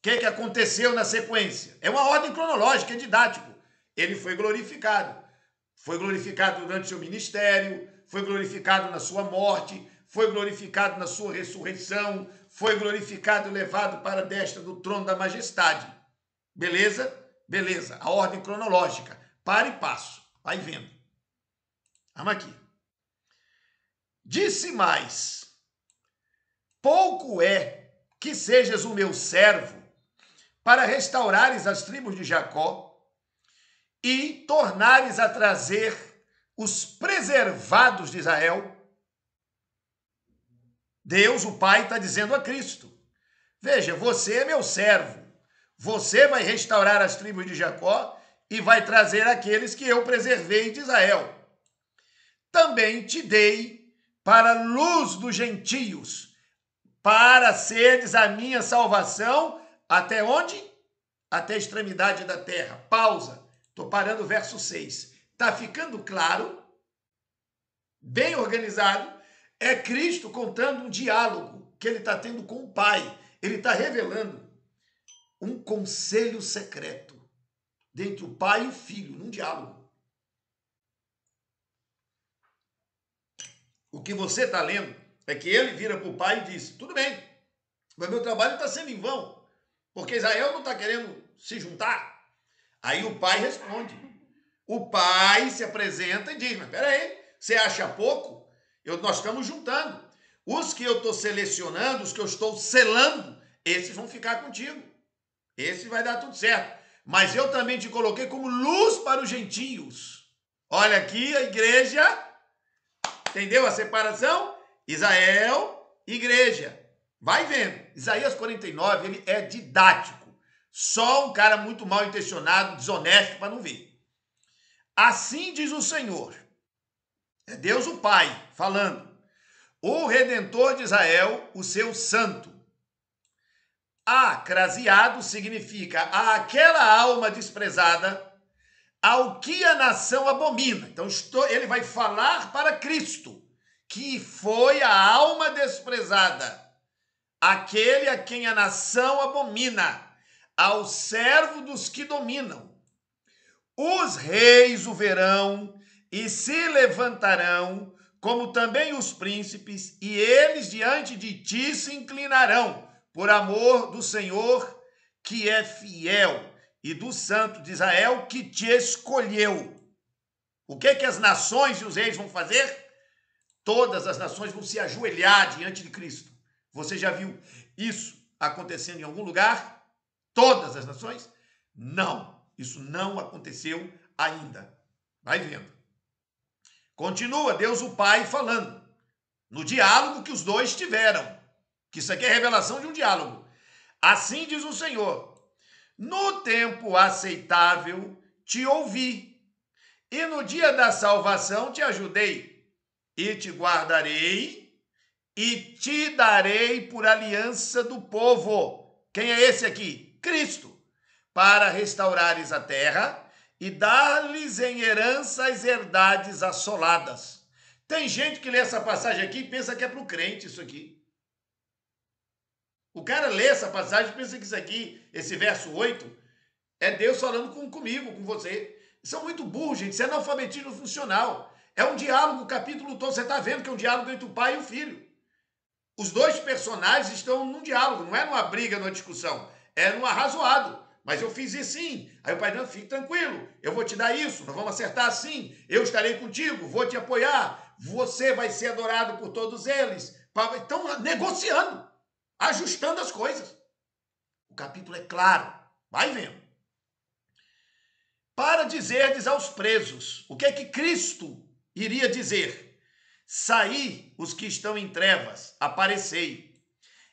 que aconteceu na sequência? É uma ordem cronológica, é didático. Ele foi glorificado. Foi glorificado durante seu ministério, foi glorificado na sua morte, foi glorificado na sua ressurreição, foi glorificado e levado para a destra do trono da majestade. Beleza? Beleza, a ordem cronológica, para e passo, vai vendo. Vamos aqui. Disse mais: pouco é que sejas o meu servo para restaurares as tribos de Jacó e tornares a trazer os preservados de Israel. Deus, o Pai, está dizendo a Cristo: veja, você é meu servo. Você vai restaurar as tribos de Jacó e vai trazer aqueles que eu preservei de Israel. Também te dei para a luz dos gentios, para seres a minha salvação, até onde? Até a extremidade da terra. Pausa. Estou parando o verso 6. Está ficando claro? Bem organizado. É Cristo contando um diálogo que ele está tendo com o Pai. Ele está revelando um conselho secreto dentre o pai e o filho, num diálogo. O que você está lendo é que ele vira para o pai e diz, tudo bem, mas meu trabalho está sendo em vão, porque Israel não está querendo se juntar. Aí o pai responde. O pai se apresenta e diz, mas peraí, você acha pouco? Nós estamos juntando. Os que eu estou selecionando, os que eu estou selando, esses vão ficar contigo. Esse vai dar tudo certo. Mas eu também te coloquei como luz para os gentios. Olha aqui a igreja, entendeu a separação? Israel, igreja. Vai vendo. Isaías 49, ele é didático. Só um cara muito mal intencionado, desonesto, para não ver. Assim diz o Senhor. É Deus o Pai falando. O Redentor de Israel, o seu santo. Acraseado significa aquela alma desprezada, ao que a nação abomina. Então ele vai falar para Cristo, que foi a alma desprezada, aquele a quem a nação abomina, ao servo dos que dominam. Os reis o verão e se levantarão, como também os príncipes, e eles diante de ti se inclinarão, por amor do Senhor, que é fiel, e do Santo de Israel, que te escolheu. O que as nações e os reis vão fazer? Todas as nações vão se ajoelhar diante de Cristo. Você já viu isso acontecendo em algum lugar? Todas as nações? Não, isso não aconteceu ainda. Vai vendo. Continua Deus o Pai falando, no diálogo que os dois tiveram, que isso aqui é revelação de um diálogo. Assim diz o Senhor, no tempo aceitável te ouvi, e no dia da salvação te ajudei, e te guardarei, e te darei por aliança do povo. Quem é esse aqui? Cristo. Para restaurares a terra e dar-lhes em herança as herdades assoladas. Tem gente que lê essa passagem aqui e pensa que é para o crente isso aqui. O cara lê essa passagem e pensa que isso aqui, esse verso 8, é Deus falando comigo, com você. São muito burros, gente. Isso é analfabetismo funcional. É um diálogo, o capítulo todo. Você está vendo que é um diálogo entre o pai e o filho. Os dois personagens estão num diálogo, não é numa briga, numa discussão. É num arrazoado. Mas eu fiz isso sim. Aí o pai, não, fique tranquilo, eu vou te dar isso, nós vamos acertar assim, eu estarei contigo, vou te apoiar, você vai ser adorado por todos eles. Estão negociando, ajustando as coisas. O capítulo é claro, vai vendo. Para dizerdes aos presos, o que é que Cristo iria dizer? Saí os que estão em trevas, aparecei.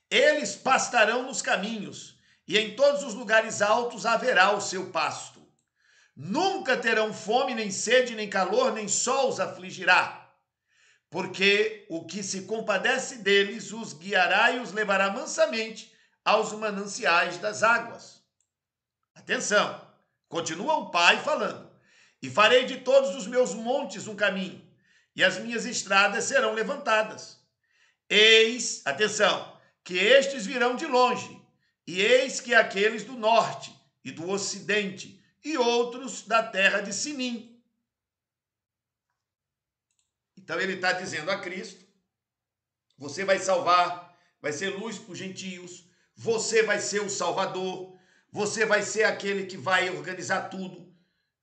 Eles pastarão nos caminhos, e em todos os lugares altos haverá o seu pasto. Nunca terão fome, nem sede, nem calor, nem sol os afligirá. Porque o que se compadece deles os guiará e os levará mansamente aos mananciais das águas. Atenção, continua o Pai falando. E farei de todos os meus montes um caminho, e as minhas estradas serão levantadas. Eis, atenção, que estes virão de longe, e eis que aqueles do norte e do ocidente, e outros da terra de Sinim. Então ele está dizendo a Cristo, você vai salvar, vai ser luz para os gentios, você vai ser o Salvador, você vai ser aquele que vai organizar tudo,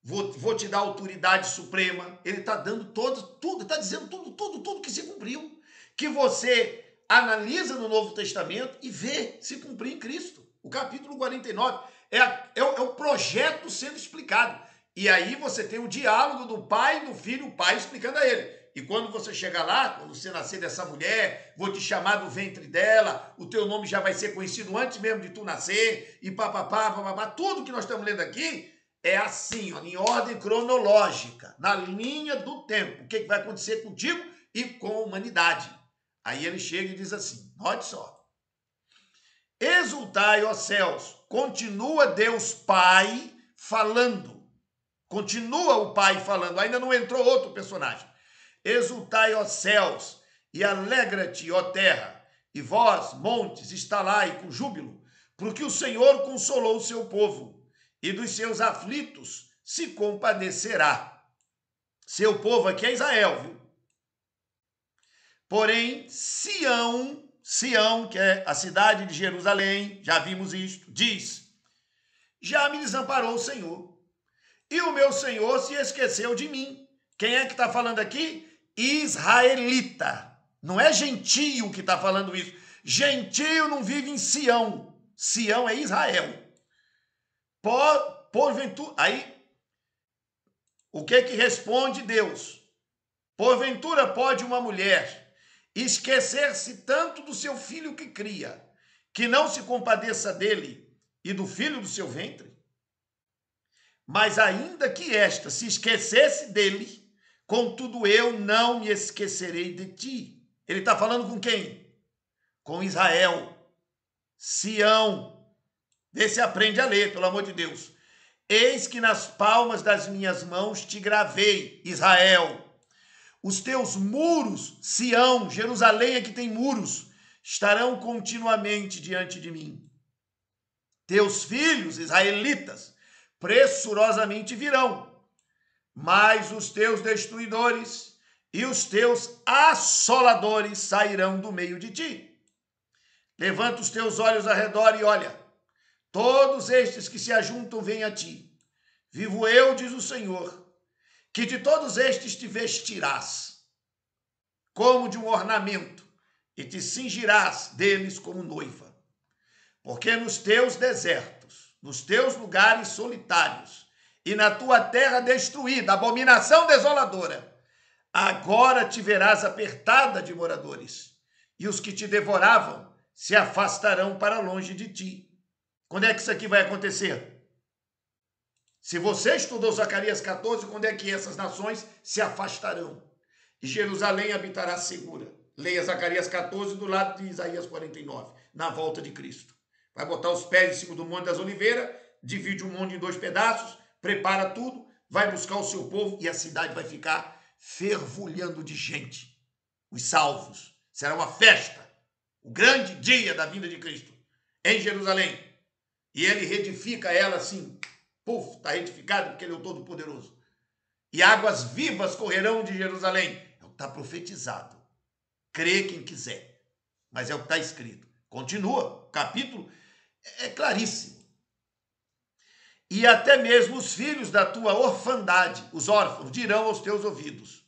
vou te dar autoridade suprema. Ele está dando tudo, está dizendo tudo que se cumpriu, que você analisa no Novo Testamento e vê se cumprir em Cristo. O capítulo 49 é o projeto sendo explicado. E aí você tem o diálogo do pai e do filho, o pai explicando a ele. E quando você chegar lá, quando você nascer dessa mulher, vou te chamar do ventre dela, o teu nome já vai ser conhecido antes mesmo de tu nascer, e papapá, tudo que nós estamos lendo aqui é assim, ó, em ordem cronológica, na linha do tempo. O que vai acontecer contigo e com a humanidade. Aí ele chega e diz assim, note só. Exultai, ó céus, continua Deus Pai falando. Continua o Pai falando, ainda não entrou outro personagem. Exultai, ó céus, e alegra-te, ó terra, e vós, montes, estalai com júbilo,
porque o Senhor consolou o seu povo, e dos seus aflitos se compadecerá. Seu povo aqui é Israel, viu? Porém, Sião, que é a cidade de Jerusalém, já vimos isto, diz: já me desamparou o Senhor, e o meu Senhor se esqueceu de mim. Quem é que está falando aqui? Israelita. Não é gentio que está falando isso. Gentio não vive em Sião. Sião é Israel. Porventura, aí, o que responde Deus? Porventura pode uma mulher esquecer-se tanto do seu filho que cria, que não se compadeça dele e do filho do seu ventre? Mas ainda que esta se esquecesse dele, contudo eu não me esquecerei de ti. Ele está falando com quem? Com Israel. Sião. Vê se aprende a ler, pelo amor de Deus. Eis que nas palmas das minhas mãos te gravei, Israel. Os teus muros, Sião, Jerusalém é que tem muros, estarão continuamente diante de mim. Teus filhos, israelitas, pressurosamente virão, mas os teus destruidores e os teus assoladores sairão do meio de ti. Levanta os teus olhos ao redor e olha, todos estes que se ajuntam vêm a ti. Vivo eu, diz o Senhor, que de todos estes te vestirás como de um ornamento e te cingirás deles como noiva. Porque nos teus desertos, nos teus lugares solitários e na tua terra destruída, abominação desoladora, agora te verás apertada de moradores, e os que te devoravam se afastarão para longe de ti. Quando é que isso aqui vai acontecer? Se você estudou Zacarias 14, quando é que essas nações se afastarão? E Jerusalém habitará segura. Leia Zacarias 14 do lado de Isaías 49, na volta de Cristo. Vai botar os pés em cima do Monte das Oliveiras, divide o monte em 2 pedaços, prepara tudo, vai buscar o seu povo e a cidade vai ficar fervulhando de gente. Os salvos. Será uma festa. O grande dia da vinda de Cristo em Jerusalém. E ele reedifica ela assim. Puf, está retificado porque ele é o Todo-Poderoso. E águas vivas correrão de Jerusalém. É o que está profetizado. Crê quem quiser. Mas é o que está escrito. Continua. O capítulo é claríssimo. E até mesmo os filhos da tua orfandade, os órfãos, dirão aos teus ouvidos: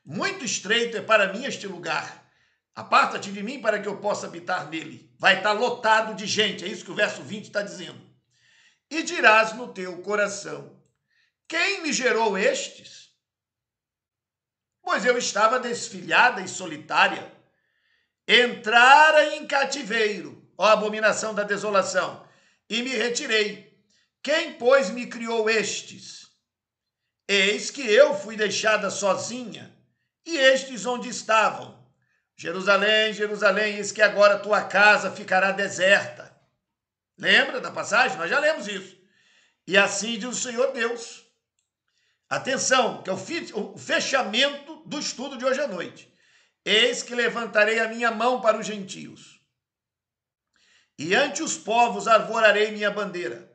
muito estreito é para mim este lugar. Aparta-te de mim para que eu possa habitar nele. Vai estar lotado de gente. É isso que o verso 20 está dizendo. E dirás no teu coração: quem me gerou estes? Pois eu estava desfilhada e solitária, entrara em cativeiro, ó abominação da desolação, e me retirei. Quem, pois, me criou estes? Eis que eu fui deixada sozinha, e estes onde estavam? Jerusalém, Jerusalém, eis que agora tua casa ficará deserta. Lembra da passagem? Nós já lemos isso. E assim diz o Senhor Deus. Atenção, que é o fechamento do estudo de hoje à noite. Eis que levantarei a minha mão para os gentios, e ante os povos arvorarei minha bandeira.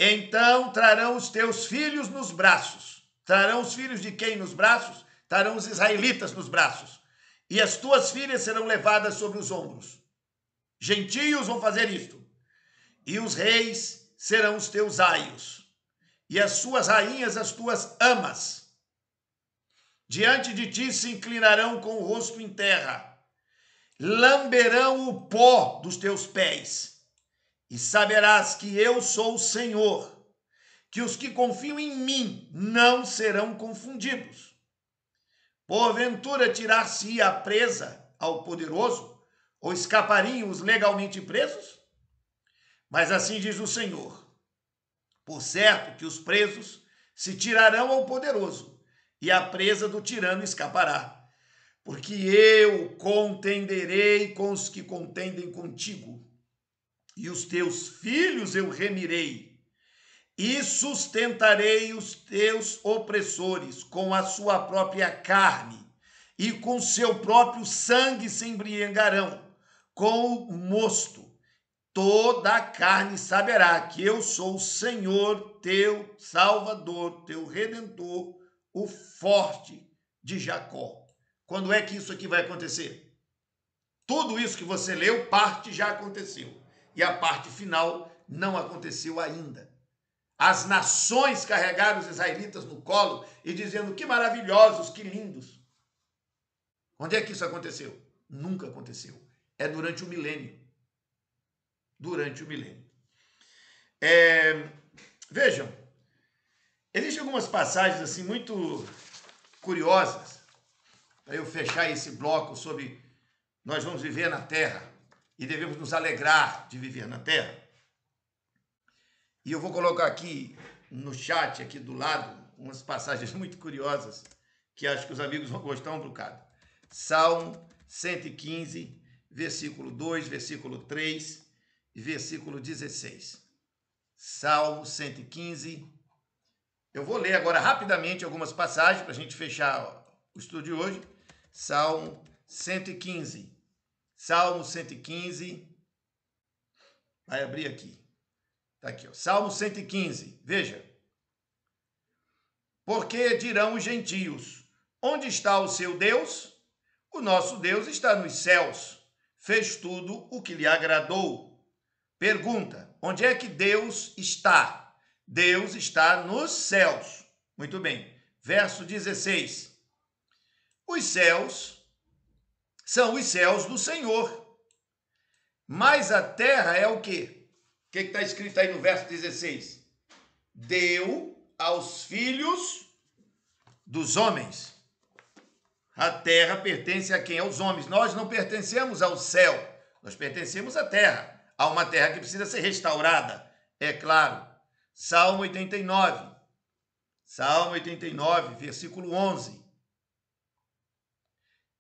Então trarão os teus filhos nos braços. Trarão os filhos de quem nos braços? Trarão os israelitas nos braços. E as tuas filhas serão levadas sobre os ombros. Gentios vão fazer isto. E os reis serão os teus aios, e as suas rainhas as tuas amas. Diante de ti se inclinarão com o rosto em terra, lamberão o pó dos teus pés, e saberás que eu sou o Senhor, que os que confiam em mim não serão confundidos. Porventura tirar-se-ia presa ao poderoso, ou escapariam os legalmente presos? Mas assim diz o Senhor: por certo que os presos se tirarão ao poderoso, e a presa do tirano escapará. Porque eu contenderei com os que contendem contigo, e os teus filhos eu remirei, e sustentarei os teus opressores com a sua própria carne, e com seu próprio sangue se embriagarão, com o mosto, toda a carne saberá que eu sou o Senhor, teu Salvador, teu Redentor, o forte de Jacó. Quando é que isso aqui vai acontecer? Tudo isso que você leu, parte já aconteceu. E a parte final não aconteceu ainda. As nações carregaram os israelitas no colo e dizendo que maravilhosos, que lindos. Onde é que isso aconteceu? Nunca aconteceu. É durante o milênio. Durante o milênio. Vejam, existem algumas passagens assim muito curiosas para eu fechar esse bloco sobre nós vamos viver na terra e devemos nos alegrar de viver na terra. E eu vou colocar aqui no chat, aqui do lado, umas passagens muito curiosas que acho que os amigos vão gostar um bocado. Salmo 115, versículo 2, versículo 3 e versículo 16. Salmo 115. Eu vou ler agora rapidamente algumas passagens para a gente fechar o estudo de hoje. Salmo 115. Salmo 115. Vai abrir aqui. Está aqui, ó. Salmo 115. Veja. Porque dirão os gentios: onde está o seu Deus? O nosso Deus está nos céus. Fez tudo o que lhe agradou. Pergunta: onde é que Deus está? Deus está nos céus. Muito bem. Verso 16. Os céus são os céus do Senhor. Mas a terra é o quê? O que está escrito aí no verso 16? Deu aos filhos dos homens. A terra pertence a quem? Aos homens. Nós não pertencemos ao céu. Nós pertencemos à terra. Há uma terra que precisa ser restaurada, é claro. Salmo 89. Salmo 89, versículo 11.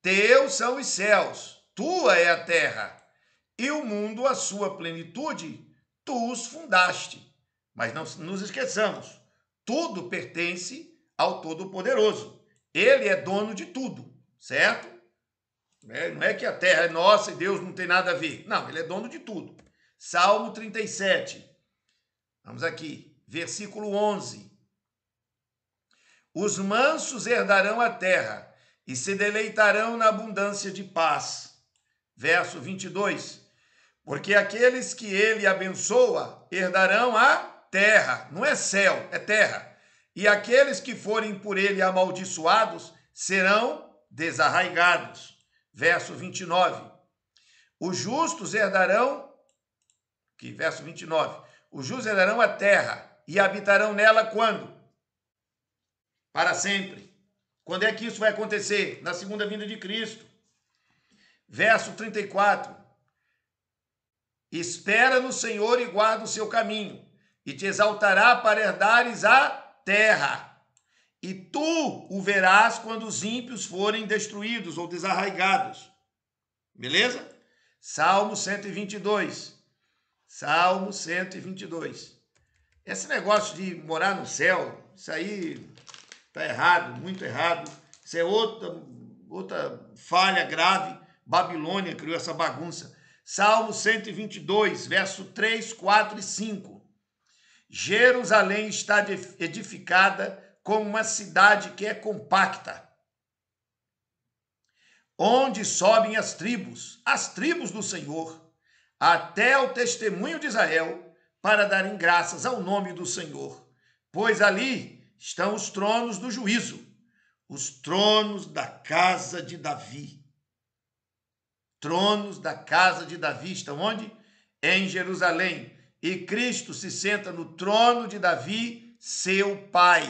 Teus são os céus, tua é a terra, e o mundo a sua plenitude, tu os fundaste. Mas não nos esqueçamos, tudo pertence ao Todo-Poderoso. Ele é dono de tudo, certo? Não é que a terra é nossa e Deus não tem nada a ver. Não, ele é dono de tudo. Salmo 37. Vamos aqui, versículo 11. Os mansos herdarão a terra e se deleitarão na abundância de paz. Verso 22. Porque aqueles que ele abençoa herdarão a terra. Não é céu, é terra. E aqueles que forem por ele amaldiçoados serão desarraigados. Verso 29. Os justos herdarão, aqui, verso 29. Os justos herdarão a terra e habitarão nela quando? Para sempre. Quando é que isso vai acontecer? Na segunda vinda de Cristo. Verso 34. Espera no Senhor e guarda o seu caminho, e te exaltará para herdares a terra. E tu o verás quando os ímpios forem destruídos ou desarraigados. Beleza? Salmo 122. Salmo 122. Esse negócio de morar no céu, isso aí está errado, muito errado. Isso é outra falha grave. Babilônia criou essa bagunça. Salmo 122, verso 3, 4 e 5. Jerusalém está edificada como uma cidade que é compacta, onde sobem as tribos do Senhor, até o testemunho de Israel, para darem graças ao nome do Senhor. Pois ali estão os tronos do juízo, os tronos da casa de Davi. Tronos da casa de Davi estão onde? Em Jerusalém. E Cristo se senta no trono de Davi, seu pai.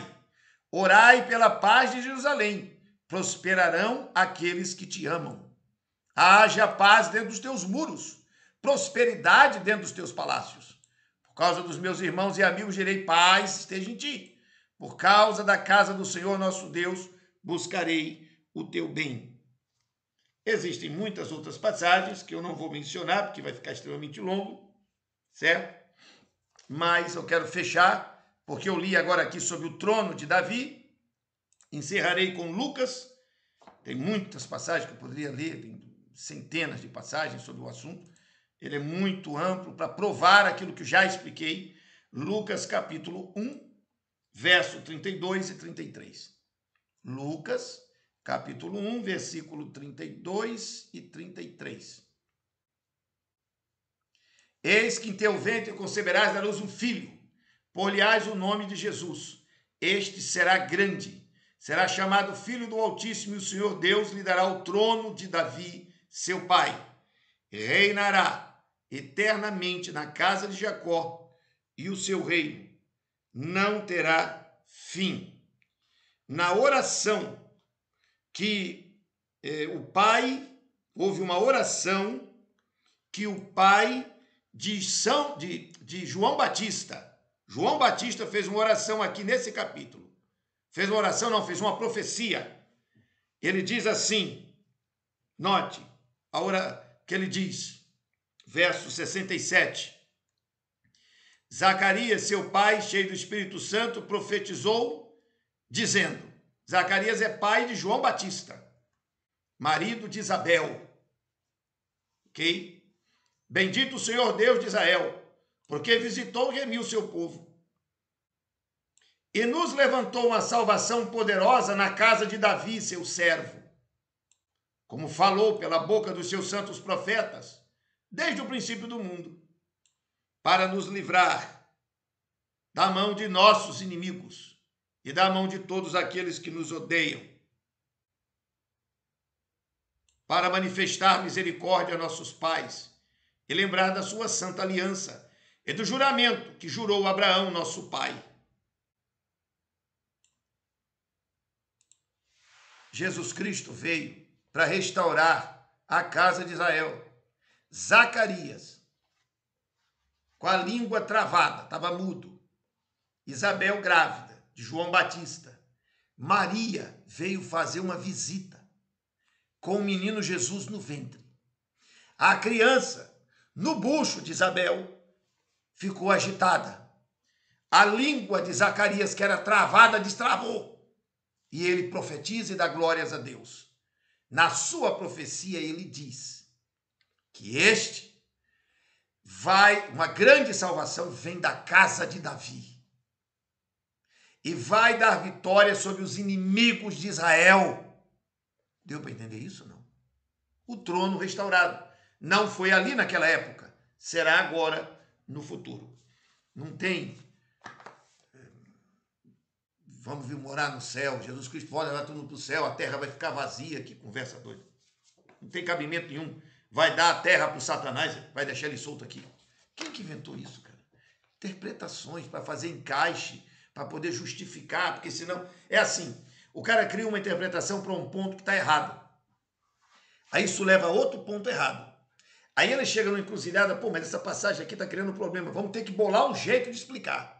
Orai pela paz de Jerusalém. Prosperarão aqueles que te amam. Haja paz dentro dos teus muros, prosperidade dentro dos teus palácios. Por causa dos meus irmãos e amigos, direi: paz esteja em ti. Por causa da casa do Senhor nosso Deus, buscarei o teu bem. Existem muitas outras passagens que eu não vou mencionar, porque vai ficar extremamente longo, certo? Mas eu quero fechar, porque eu li agora aqui sobre o trono de Davi. Encerrarei com Lucas. Tem muitas passagens que eu poderia ler, tem centenas de passagens sobre o assunto. ele é muito amplo para provar aquilo que eu já expliquei. Lucas capítulo 1, verso 32 e 33. Lucas capítulo 1, versículo 32 e 33. Eis que em teu ventre conceberás da luz um filho, por-lhe-ás o nome de Jesus. Este será grande, será chamado Filho do Altíssimo, e o Senhor Deus lhe dará o trono de Davi, seu pai. Reinará eternamente na casa de Jacó, e o seu reino não terá fim. Na oração que houve uma oração que o pai de João Batista. João Batista fez uma oração aqui nesse capítulo. Fez uma oração, não, fez uma profecia. Ele diz assim, note, a hora que ele diz, verso 67. Zacarias, seu pai, cheio do Espírito Santo, profetizou, dizendo, Zacarias é pai de João Batista, marido de Isabel. Ok? Bendito o Senhor Deus de Israel, porque visitou e remiu o seu povo. E nos levantou uma salvação poderosa na casa de Davi, seu servo, como falou pela boca dos seus santos profetas, desde o princípio do mundo, para nos livrar da mão de nossos inimigos e da mão de todos aqueles que nos odeiam, para manifestar misericórdia a nossos pais e lembrar da sua santa aliança e do juramento que jurou Abraão, nosso pai. Jesus Cristo veio para restaurar a casa de Israel. Zacarias, com a língua travada, estava mudo. Isabel grávida, de João Batista. Maria veio fazer uma visita com o menino Jesus no ventre. A criança, no bucho de Isabel, ficou agitada. A língua de Zacarias, que era travada, destravou. E ele profetiza e dá glórias a Deus. Na sua profecia, ele diz que uma grande salvação vem da casa de Davi. E vai dar vitória sobre os inimigos de Israel. Deu para entender isso, não? O trono restaurado. Não foi ali naquela época. Será agora no futuro. Não tem... Vamos vir morar no céu. Jesus Cristo pode levar tudo para o céu. A terra vai ficar vazia. Que conversa doida. Não tem cabimento nenhum. Vai dar a terra para o Satanás. Vai deixar ele solto aqui. Quem que inventou isso, cara? Interpretações para fazer encaixe, para poder justificar, porque senão... É assim, o cara cria uma interpretação para um ponto que está errado. Aí isso leva a outro ponto errado. Aí ele chega numa encruzilhada, pô, mas essa passagem aqui está criando um problema, vamos ter que bolar um jeito de explicar.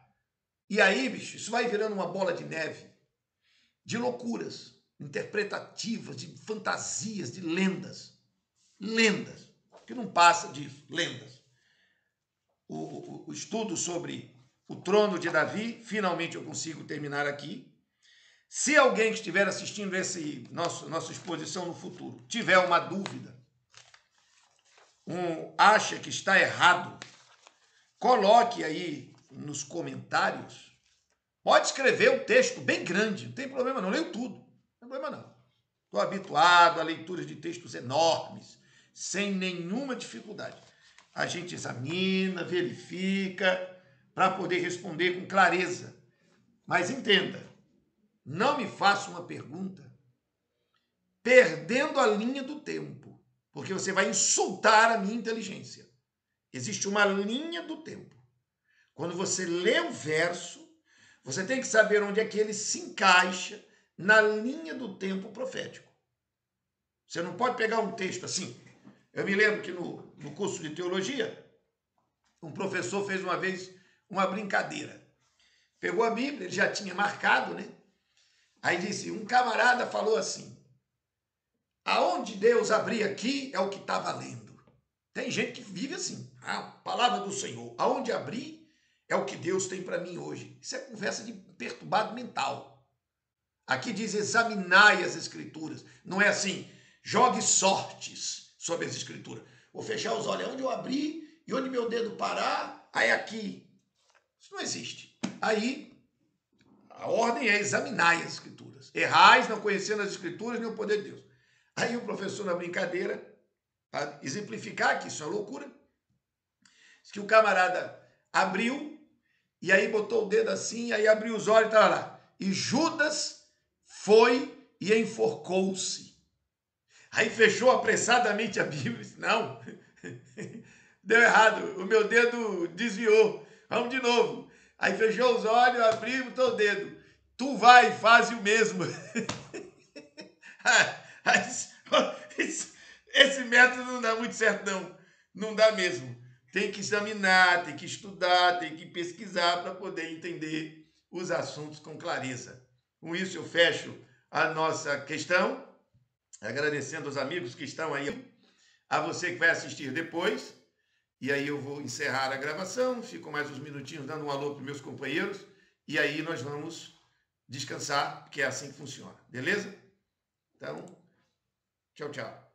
E aí, bicho, isso vai virando uma bola de neve, de loucuras interpretativas, de fantasias, de lendas. Lendas, que não passa disso, lendas. O estudo sobre o trono de Davi, finalmente eu consigo terminar aqui. Se alguém que estiver assistindo nossa exposição no futuro tiver uma dúvida, acha que está errado, coloque aí nos comentários. Pode escrever um texto bem grande, não tem problema não, leio tudo, não tem problema não. Estou habituado a leituras de textos enormes, sem nenhuma dificuldade. A gente examina, verifica, para poder responder com clareza. Mas entenda, não me faça uma pergunta perdendo a linha do tempo, porque você vai insultar a minha inteligência. Existe uma linha do tempo. Quando você lê o verso, você tem que saber onde é que ele se encaixa na linha do tempo profético. Você não pode pegar um texto assim. Eu me lembro que no curso de teologia, um professor fez uma vez uma brincadeira. Pegou a Bíblia, ele já tinha marcado, né? Aí disse, um camarada falou assim, aonde Deus abrir aqui é o que está valendo. Tem gente que vive assim, a palavra do Senhor, aonde abrir é o que Deus tem para mim hoje. Isso é conversa de perturbado mental. Aqui diz, examinai as escrituras. Não é assim, jogue sortes sobre as escrituras. vou fechar os olhos onde eu abrir e onde meu dedo parar, aí aqui. Isso não existe. Aí, a ordem é examinar as escrituras. Errais não conhecendo as escrituras nem o poder de Deus. Aí o professor, na brincadeira, para exemplificar que isso é loucura, diz que o camarada abriu e aí botou o dedo assim, aí abriu os olhos e estava lá. E Judas foi e enforcou-se. Aí fechou apressadamente a Bíblia e disse, não, deu errado, o meu dedo desviou, vamos de novo. Aí fechou os olhos, abriu, botou o dedo. Tu vai e faz o mesmo. Esse método não dá muito certo, não. Não dá mesmo. Tem que examinar, tem que estudar, tem que pesquisar para poder entender os assuntos com clareza. Com isso eu fecho a nossa questão, agradecendo aos amigos que estão aí, a você que vai assistir depois, e aí eu vou encerrar a gravação, fico mais uns minutinhos dando um alô para os meus companheiros, e aí nós vamos descansar, porque é assim que funciona, beleza? Então, tchau, tchau.